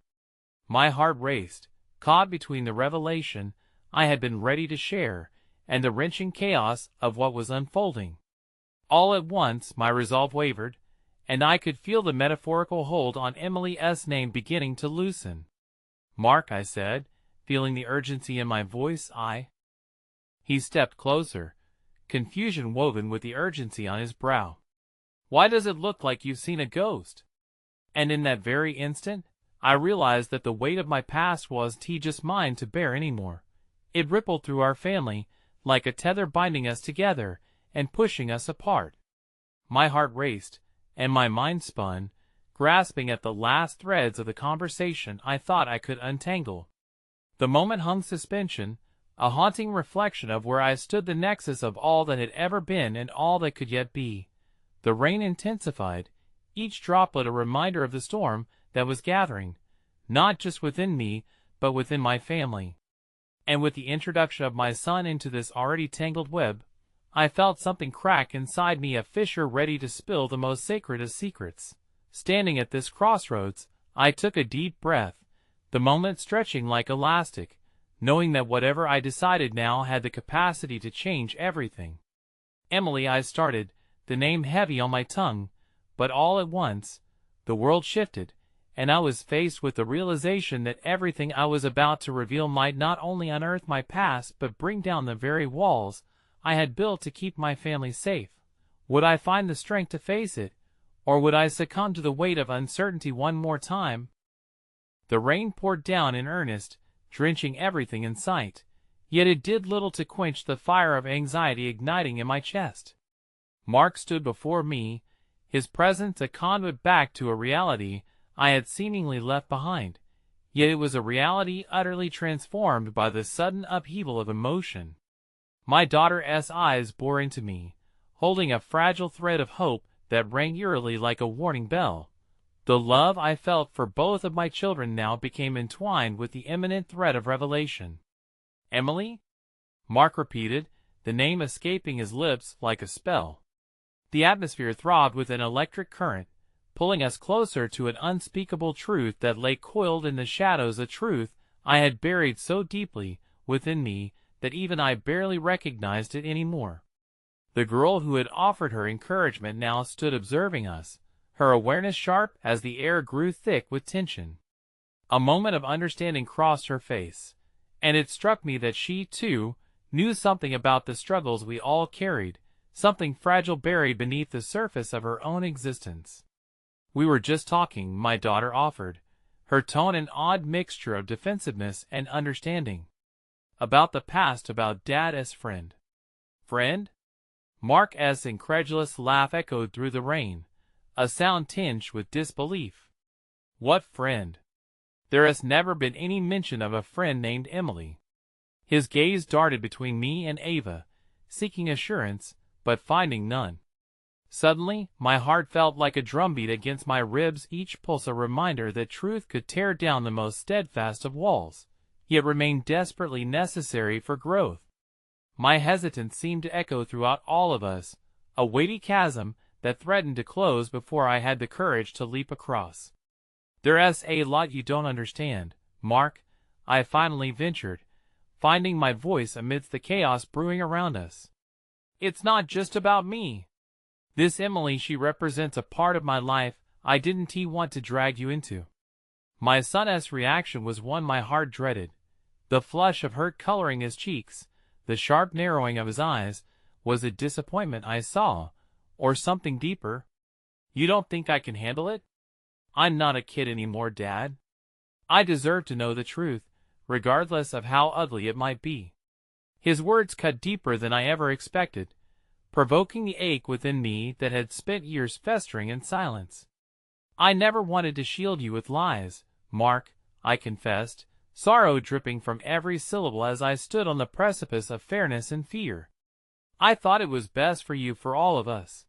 My heart raced, caught between the revelation I had been ready to share and the wrenching chaos of what was unfolding. All at once my resolve wavered, and I could feel the metaphorical hold on Emily's name beginning to loosen. "Mark," I said, feeling the urgency in my voice. He stepped closer, confusion woven with the urgency on his brow. "Why does it look like you've seen a ghost?" And in that very instant, I realized that the weight of my past wasn't just mine to bear anymore. It rippled through our family, like a tether binding us together and pushing us apart. My heart raced, and my mind spun, grasping at the last threads of the conversation I thought I could untangle. The moment hung suspension, a haunting reflection of where I stood, the nexus of all that had ever been and all that could yet be. The rain intensified, each droplet a reminder of the storm that was gathering, not just within me, but within my family. And with the introduction of my son into this already tangled web, I felt something crack inside me, a fissure ready to spill the most sacred of secrets. Standing at this crossroads, I took a deep breath, the moment stretching like elastic, knowing that whatever I decided now had the capacity to change everything. "Emily," I started, the name heavy on my tongue, but all at once, the world shifted, and I was faced with the realization that everything I was about to reveal might not only unearth my past but bring down the very walls I had built to keep my family safe. Would I find the strength to face it, or would I succumb to the weight of uncertainty one more time? The rain poured down in earnest, drenching everything in sight, yet it did little to quench the fire of anxiety igniting in my chest. Mark stood before me, his presence a conduit back to a reality I had seemingly left behind, yet it was a reality utterly transformed by the sudden upheaval of emotion. My daughter's eyes bore into me, holding a fragile thread of hope that rang eerily like a warning bell. The love I felt for both of my children now became entwined with the imminent threat of revelation. "Emily?" Mark repeated, the name escaping his lips like a spell. The atmosphere throbbed with an electric current, pulling us closer to an unspeakable truth that lay coiled in the shadows, a truth I had buried so deeply within me that even I barely recognized it anymore. The girl who had offered her encouragement now stood observing us, her awareness sharp as the air grew thick with tension. A moment of understanding crossed her face, and it struck me that she, too, knew something about the struggles we all carried, something fragile buried beneath the surface of her own existence. "We were just talking," my daughter offered, her tone an odd mixture of defensiveness and understanding. "About the past, about Dad's friend." "Friend?" Mark's incredulous laugh echoed through the rain, a sound tinged with disbelief. "What friend? There has never been any mention of a friend named Emily." His gaze darted between me and Ava, seeking assurance, but finding none. Suddenly, my heart felt like a drumbeat against my ribs, each pulse a reminder that truth could tear down the most steadfast of walls, yet remain desperately necessary for growth. My hesitance seemed to echo throughout all of us, a weighty chasm that threatened to close before I had the courage to leap across. "There's a lot you don't understand, Mark," I finally ventured, finding my voice amidst the chaos brewing around us. "It's not just about me. This Emily, she represents a part of my life I didn't want to drag you into." My son's reaction was one my heart dreaded. The flush of hurt coloring his cheeks, the sharp narrowing of his eyes. Was it disappointment I saw, or something deeper? "You don't think I can handle it? I'm not a kid anymore, Dad. I deserve to know the truth, regardless of how ugly it might be." His words cut deeper than I ever expected, provoking the ache within me that had spent years festering in silence. "I never wanted to shield you with lies, Mark," I confessed, sorrow dripping from every syllable as I stood on the precipice of fairness and fear. "I thought it was best for you, for all of us."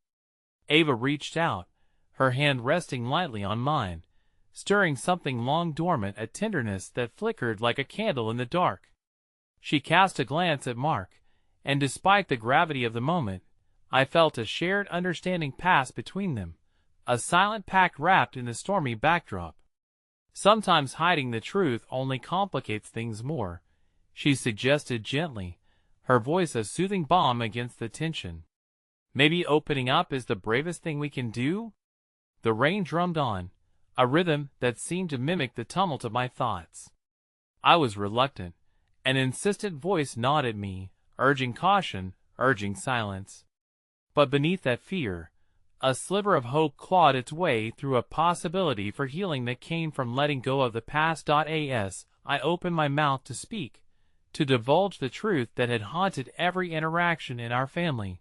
Ava reached out, her hand resting lightly on mine, stirring something long dormant, a tenderness that flickered like a candle in the dark. She cast a glance at Mark, and despite the gravity of the moment, I felt a shared understanding pass between them, a silent pact wrapped in the stormy backdrop. Sometimes hiding the truth only complicates things more, she suggested gently, her voice a soothing balm against the tension. Maybe opening up is the bravest thing we can do? The rain drummed on, a rhythm that seemed to mimic the tumult of my thoughts. I was reluctant. An insistent voice gnawed at me, urging caution, urging silence. But beneath that fear, a sliver of hope clawed its way through, a possibility for healing that came from letting go of the past. As I opened my mouth to speak, to divulge the truth that had haunted every interaction in our family,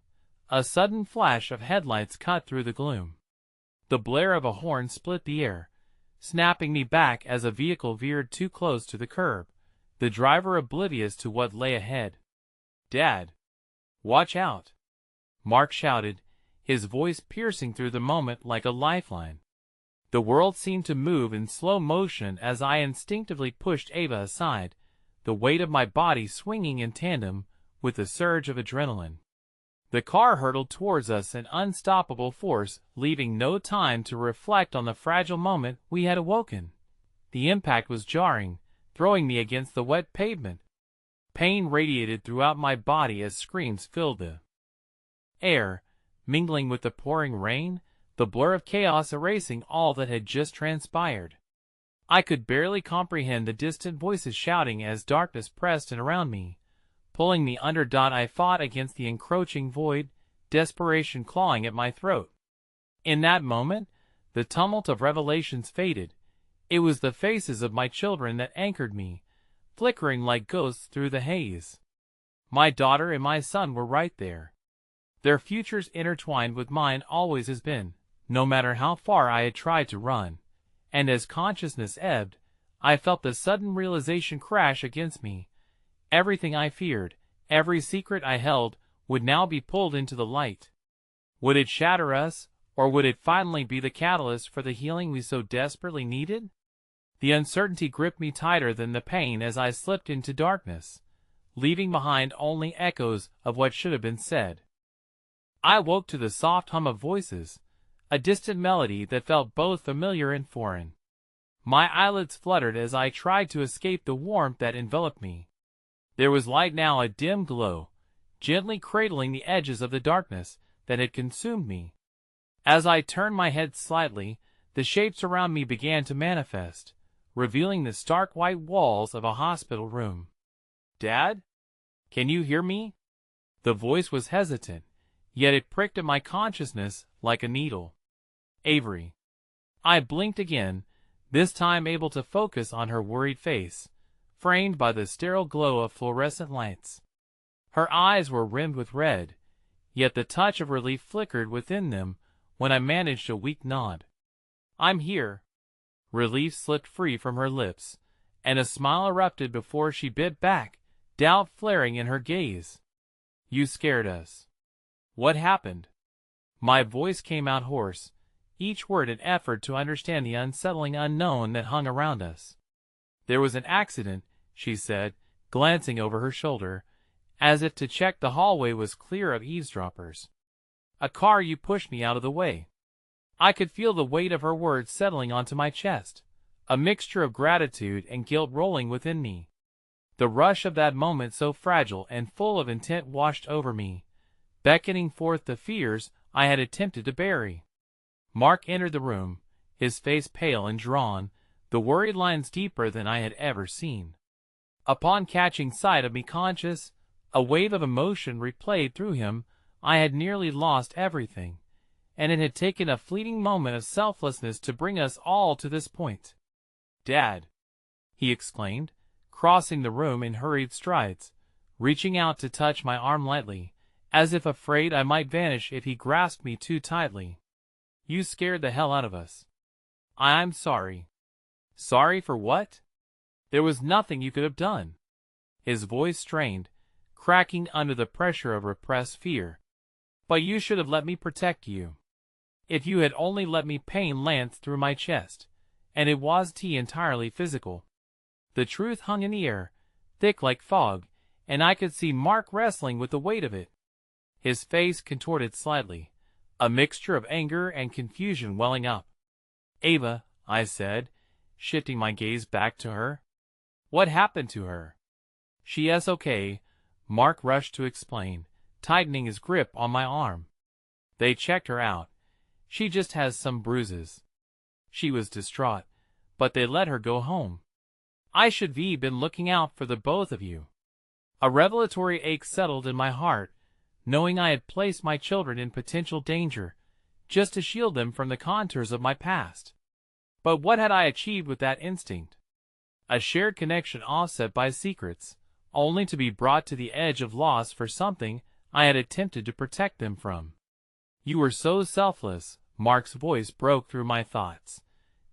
a sudden flash of headlights cut through the gloom. The blare of a horn split the air, snapping me back as a vehicle veered too close to the curb, the driver oblivious to what lay ahead. "Dad! Watch out!" Mark shouted, his voice piercing through the moment like a lifeline. The world seemed to move in slow motion as I instinctively pushed Ava aside, the weight of my body swinging in tandem with the surge of adrenaline. The car hurtled towards us in unstoppable force, leaving no time to reflect on the fragile moment we had awoken. The impact was jarring, throwing me against the wet pavement. Pain radiated throughout my body as screams filled the air, mingling with the pouring rain, the blur of chaos erasing all that had just transpired. I could barely comprehend the distant voices shouting as darkness pressed in around me, pulling me under. I fought against the encroaching void, desperation clawing at my throat. In that moment, the tumult of revelations faded. It was the faces of my children that anchored me, flickering like ghosts through the haze. My daughter and my son were right there. Their futures intertwined with mine always has been, no matter how far I had tried to run. And as consciousness ebbed, I felt the sudden realization crash against me. Everything I feared, every secret I held, would now be pulled into the light. Would it shatter us, or would it finally be the catalyst for the healing we so desperately needed? The uncertainty gripped me tighter than the pain as I slipped into darkness, leaving behind only echoes of what should have been said. I woke to the soft hum of voices, a distant melody that felt both familiar and foreign. My eyelids fluttered as I tried to escape the warmth that enveloped me. There was light now, a dim glow, gently cradling the edges of the darkness that had consumed me. As I turned my head slightly, the shapes around me began to manifest, revealing the stark white walls of a hospital room. "Dad? Can you hear me?" The voice was hesitant, yet it pricked at my consciousness like a needle. "Avery." I blinked again, this time able to focus on her worried face, framed by the sterile glow of fluorescent lights. Her eyes were rimmed with red, yet the touch of relief flickered within them when I managed a weak nod. "I'm here." Relief slipped free from her lips, and a smile erupted before she bit back, doubt flaring in her gaze. "You scared us." "What happened?" My voice came out hoarse, each word an effort to understand the unsettling unknown that hung around us. "There was an accident," she said, glancing over her shoulder, as if to check the hallway was clear of eavesdroppers. "A car. You pushed me out of the way." I could feel the weight of her words settling onto my chest, a mixture of gratitude and guilt rolling within me. The rush of that moment so fragile and full of intent washed over me, beckoning forth the fears I had attempted to bury. Mark entered the room, his face pale and drawn, the worried lines deeper than I had ever seen. Upon catching sight of me conscious, a wave of emotion replayed through him. I had nearly lost everything, and it had taken a fleeting moment of selflessness to bring us all to this point. "Dad!" he exclaimed, crossing the room in hurried strides, reaching out to touch my arm lightly, as if afraid I might vanish if he grasped me too tightly. "You scared the hell out of us." "I'm sorry." "Sorry for what?" "There was nothing you could have done." His voice strained, cracking under the pressure of repressed fear. "But you should have let me protect you. If you had only let me pain lance through my chest, and it was entirely physical." The truth hung in the air, thick like fog, and I could see Mark wrestling with the weight of it. His face contorted slightly, a mixture of anger and confusion welling up. "Ava," I said, shifting my gaze back to her. "What happened to her?" "She is okay," Mark rushed to explain, tightening his grip on my arm. "They checked her out. She just has some bruises." She was distraught, but they let her go home. "I should have been looking out for the both of you." A revelatory ache settled in my heart, knowing I had placed my children in potential danger, just to shield them from the contours of my past. But what had I achieved with that instinct? A shared connection offset by secrets, only to be brought to the edge of loss for something I had attempted to protect them from. "You were so selfless," Mark's voice broke through my thoughts,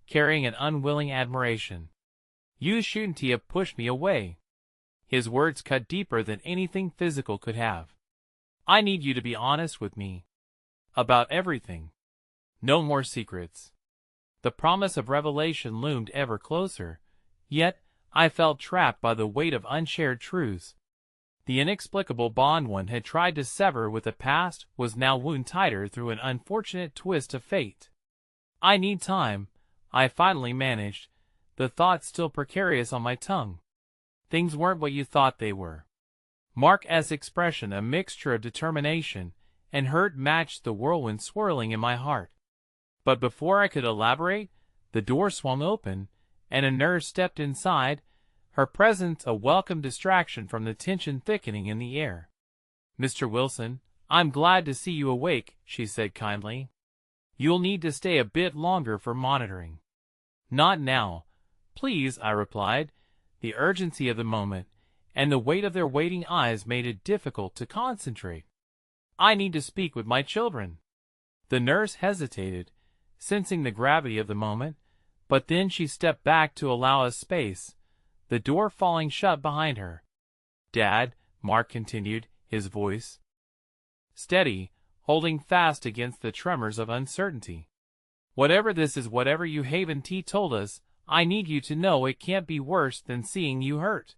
carrying an unwilling admiration. "You shouldn't have pushed me away." His words cut deeper than anything physical could have. "I need you to be honest with me. About everything. No more secrets." The promise of revelation loomed ever closer, yet I felt trapped by the weight of unshared truths. The inexplicable bond one had tried to sever with the past was now wound tighter through an unfortunate twist of fate. "I need time," I finally managed, the thought still precarious on my tongue. "Things weren't what you thought they were." Mark's expression, a mixture of determination and hurt, matched the whirlwind swirling in my heart. But before I could elaborate, the door swung open, and a nurse stepped inside, her presence a welcome distraction from the tension thickening in the air. "Mr. Wilson, I'm glad to see you awake," she said kindly. "You'll need to stay a bit longer for monitoring." "Not now, please," I replied. The urgency of the moment and the weight of their waiting eyes made it difficult to concentrate. "I need to speak with my children." The nurse hesitated, sensing the gravity of the moment, but then she stepped back to allow us space, the door falling shut behind her. "Dad," Mark continued, his voice steady, holding fast against the tremors of uncertainty. "Whatever this is, whatever you haven't told us, I need you to know it can't be worse than seeing you hurt.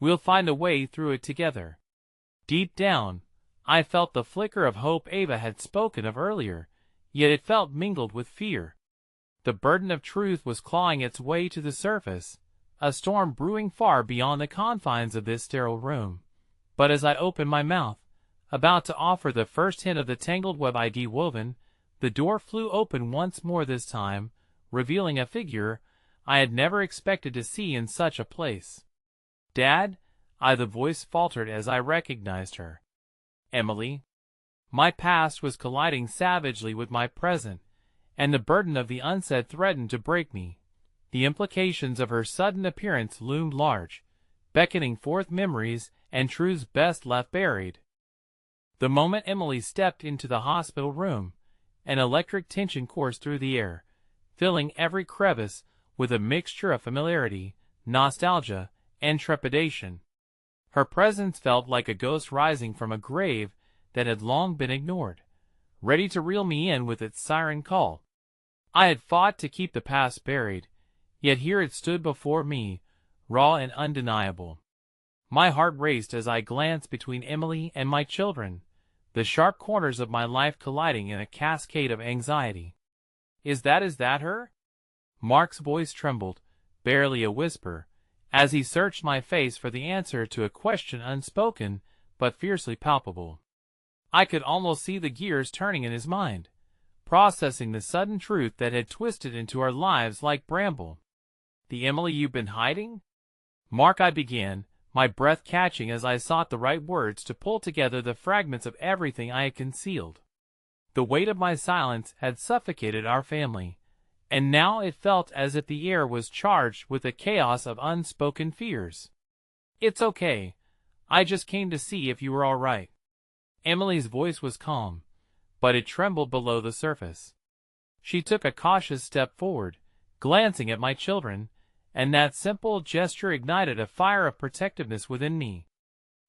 We'll find a way through it together." Deep down, I felt the flicker of hope Ava had spoken of earlier, yet it felt mingled with fear. The burden of truth was clawing its way to the surface, a storm brewing far beyond the confines of this sterile room. But as I opened my mouth, about to offer the first hint of the tangled web I'd woven, the door flew open once more, this time revealing a figure I had never expected to see in such a place. "Dad?" The voice faltered as I recognized her. "Emily?" My past was colliding savagely with my present, and the burden of the unsaid threatened to break me. The implications of her sudden appearance loomed large, beckoning forth memories and truths best left buried. The moment Emily stepped into the hospital room, an electric tension coursed through the air, filling every crevice with a mixture of familiarity, nostalgia, and trepidation. Her presence felt like a ghost rising from a grave that had long been ignored, ready to reel me in with its siren call. I had fought to keep the past buried, yet here it stood before me, raw and undeniable. My heart raced as I glanced between Emily and my children, the sharp corners of my life colliding in a cascade of anxiety. Is that her?" Mark's voice trembled, barely a whisper, as he searched my face for the answer to a question unspoken but fiercely palpable. I could almost see the gears turning in his mind, processing the sudden truth that had twisted into our lives like bramble. "The Emily you've been hiding?" "Mark," I began, my breath catching as I sought the right words to pull together the fragments of everything I had concealed. The weight of my silence had suffocated our family, and now it felt as if the air was charged with a chaos of unspoken fears. "It's okay. I just came to see if you were all right." Emily's voice was calm, but it trembled below the surface. She took a cautious step forward, glancing at my children, and that simple gesture ignited a fire of protectiveness within me.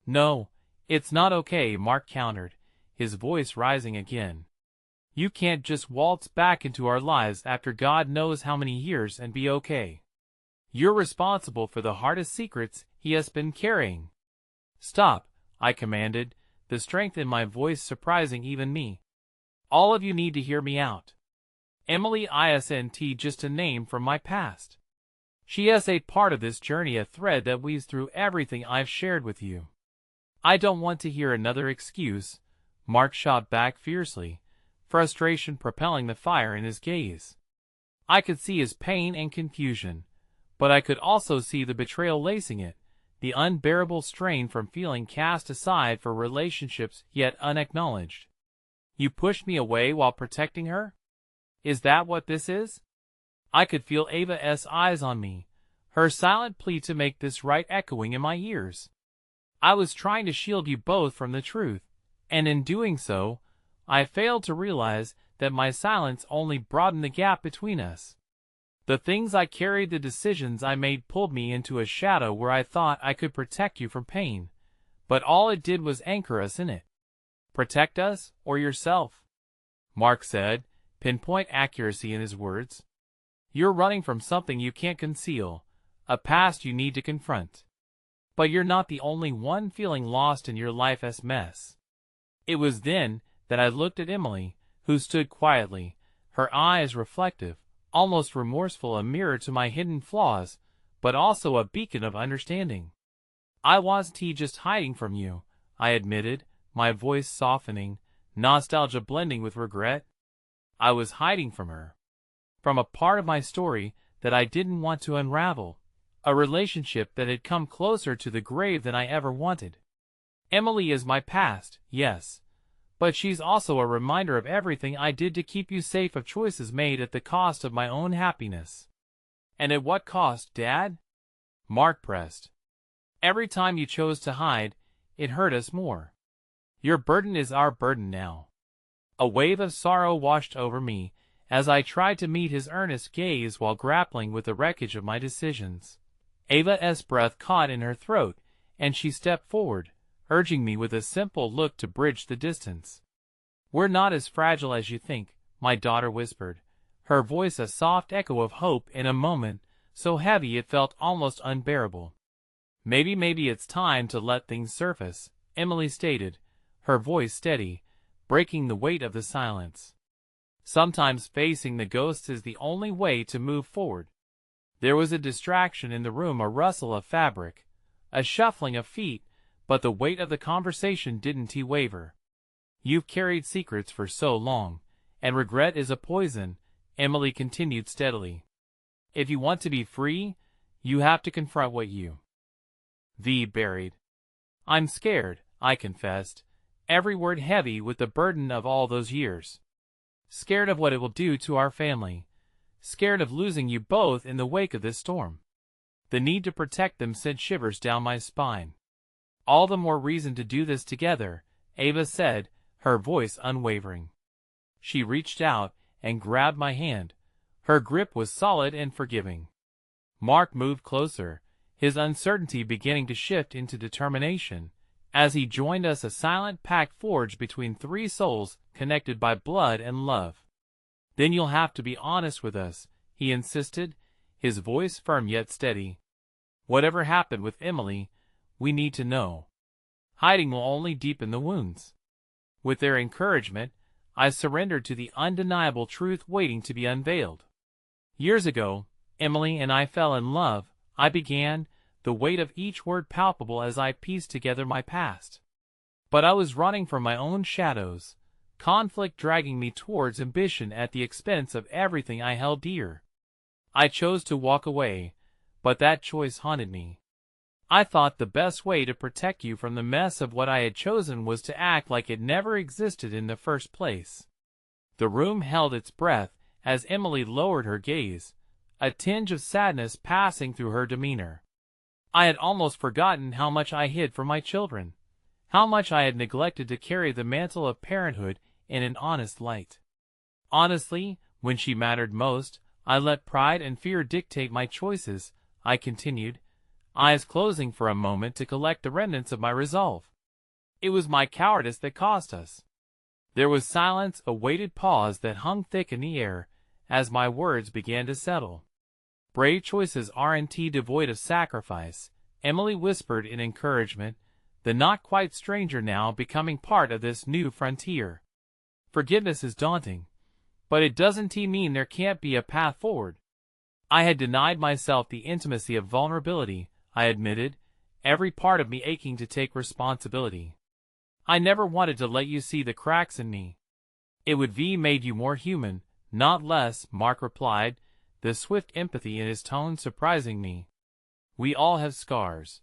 "No, it's not okay," Mark countered, his voice rising again. "You can't just waltz back into our lives after God knows how many years and be okay. You're responsible for the hardest secrets he has been carrying." "Stop," I commanded, the strength in my voice surprising even me. All of you need to hear me out. Emily isn't just a name from my past. She is a part of this journey, a thread that weaves through everything I've shared with you. I don't want to hear another excuse, Mark shot back fiercely, frustration propelling the fire in his gaze. I could see his pain and confusion, but I could also see the betrayal lacing it, the unbearable strain from feeling cast aside for relationships yet unacknowledged. You pushed me away while protecting her? Is that what this is? I could feel Ava's eyes on me, her silent plea to make this right echoing in my ears. I was trying to shield you both from the truth, and in doing so, I failed to realize that my silence only broadened the gap between us. The things I carried, the decisions I made pulled me into a shadow where I thought I could protect you from pain, but all it did was anchor us in it. Protect us, or yourself? Mark said, pinpoint accuracy in his words. You're running from something you can't conceal, a past you need to confront. But you're not the only one feeling lost in your life's mess. It was then that I looked at Emily, who stood quietly, her eyes reflective, almost remorseful, a mirror to my hidden flaws, but also a beacon of understanding. I wasn't just hiding from you, I admitted, my voice softening, nostalgia blending with regret. I was hiding from her. From a part of my story that I didn't want to unravel, a relationship that had come closer to the grave than I ever wanted. Emily is my past, yes, but she's also a reminder of everything I did to keep you safe, of choices made at the cost of my own happiness. And at what cost, Dad? Mark pressed. Every time you chose to hide, it hurt us more. Your burden is our burden now. A wave of sorrow washed over me as I tried to meet his earnest gaze while grappling with the wreckage of my decisions. Ava's breath caught in her throat, and she stepped forward, urging me with a simple look to bridge the distance. We're not as fragile as you think, my daughter whispered, her voice a soft echo of hope in a moment so heavy it felt almost unbearable. Maybe it's time to let things surface, Emily stated, her voice steady, breaking the weight of the silence. Sometimes facing the ghosts is the only way to move forward. There was a distraction in the room, a rustle of fabric, a shuffling of feet, but the weight of the conversation didn't waver. You've carried secrets for so long, and regret is a poison, Emily continued steadily. If you want to be free, you have to confront what you buried. I'm scared, I confessed, every word heavy with the burden of all those years. Scared of what it will do to our family. Scared of losing you both in the wake of this storm. The need to protect them sent shivers down my spine. All the more reason to do this together, Ava said, her voice unwavering. She reached out and grabbed my hand. Her grip was solid and forgiving. Mark moved closer, his uncertainty beginning to shift into determination, as he joined us, a silent pact forged between three souls connected by blood and love. Then you'll have to be honest with us, he insisted, his voice firm yet steady. Whatever happened with Emily, we need to know. Hiding will only deepen the wounds. With their encouragement, I surrendered to the undeniable truth waiting to be unveiled. Years ago, Emily and I fell in love, I began, the weight of each word palpable as I pieced together my past. But I was running from my own shadows, conflict dragging me towards ambition at the expense of everything I held dear. I chose to walk away, but that choice haunted me. I thought the best way to protect you from the mess of what I had chosen was to act like it never existed in the first place. The room held its breath as Emily lowered her gaze, a tinge of sadness passing through her demeanor. I had almost forgotten how much I hid from my children, how much I had neglected to carry the mantle of parenthood in an honest light. Honestly, when she mattered most, I let pride and fear dictate my choices, I continued, eyes closing for a moment to collect the remnants of my resolve. It was my cowardice that cost us. There was silence, a weighted pause that hung thick in the air, as my words began to settle. Brave choices aren't devoid of sacrifice, Emily whispered in encouragement, the not quite stranger now becoming part of this new frontier. Forgiveness is daunting, but it doesn't mean there can't be a path forward. I had denied myself the intimacy of vulnerability, I admitted, every part of me aching to take responsibility. I never wanted to let you see the cracks in me. It would be made you more human, not less, Mark replied, the swift empathy in his tone surprising me. We all have scars.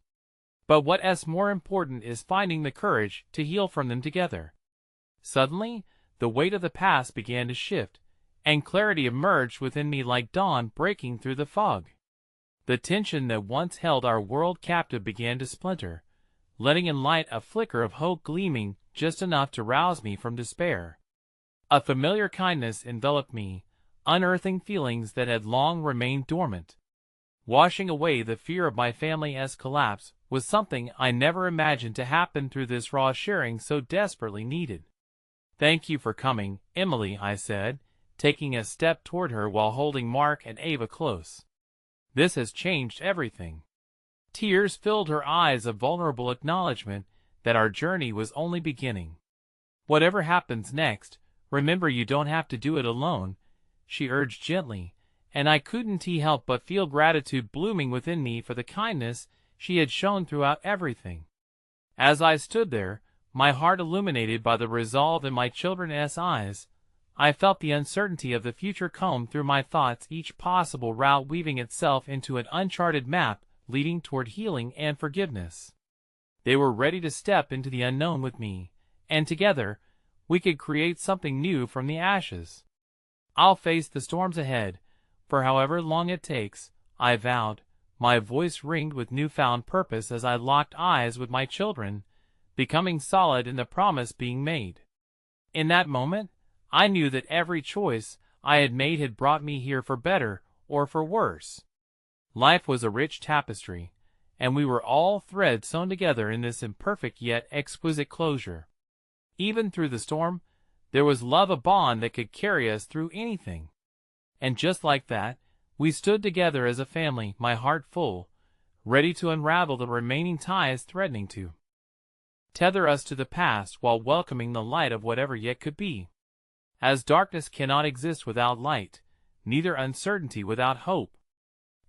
But what's more important is finding the courage to heal from them together. Suddenly, the weight of the past began to shift, and clarity emerged within me like dawn breaking through the fog. The tension that once held our world captive began to splinter, letting in light a flicker of hope gleaming just enough to rouse me from despair. A familiar kindness enveloped me, unearthing feelings that had long remained dormant. Washing away the fear of my family's collapse was something I never imagined to happen through this raw sharing so desperately needed. Thank you for coming, Emily, I said, taking a step toward her while holding Mark and Ava close. This has changed everything. Tears filled her eyes of vulnerable acknowledgement that our journey was only beginning. Whatever happens next, remember you don't have to do it alone, she urged gently, and I couldn't help but feel gratitude blooming within me for the kindness she had shown throughout everything. As I stood there, my heart illuminated by the resolve in my children's eyes, I felt the uncertainty of the future comb through my thoughts, each possible route weaving itself into an uncharted map leading toward healing and forgiveness. They were ready to step into the unknown with me, and together, we could create something new from the ashes. I'll face the storms ahead, for however long it takes, I vowed, my voice ringed with newfound purpose as I locked eyes with my children, becoming solid in the promise being made. In that moment, I knew that every choice I had made had brought me here for better or for worse. Life was a rich tapestry, and we were all threads sewn together in this imperfect yet exquisite closure. Even through the storm, there was love, a bond that could carry us through anything. And just like that, we stood together as a family, my heart full, ready to unravel the remaining ties threatening to tether us to the past while welcoming the light of whatever yet could be. As darkness cannot exist without light, neither uncertainty without hope.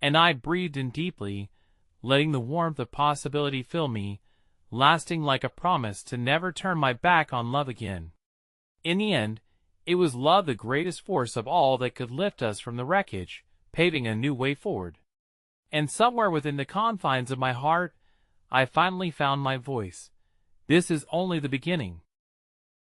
And I breathed in deeply, letting the warmth of possibility fill me, lasting like a promise to never turn my back on love again. In the end, it was love, the greatest force of all, that could lift us from the wreckage, paving a new way forward. And somewhere within the confines of my heart, I finally found my voice. This is only the beginning.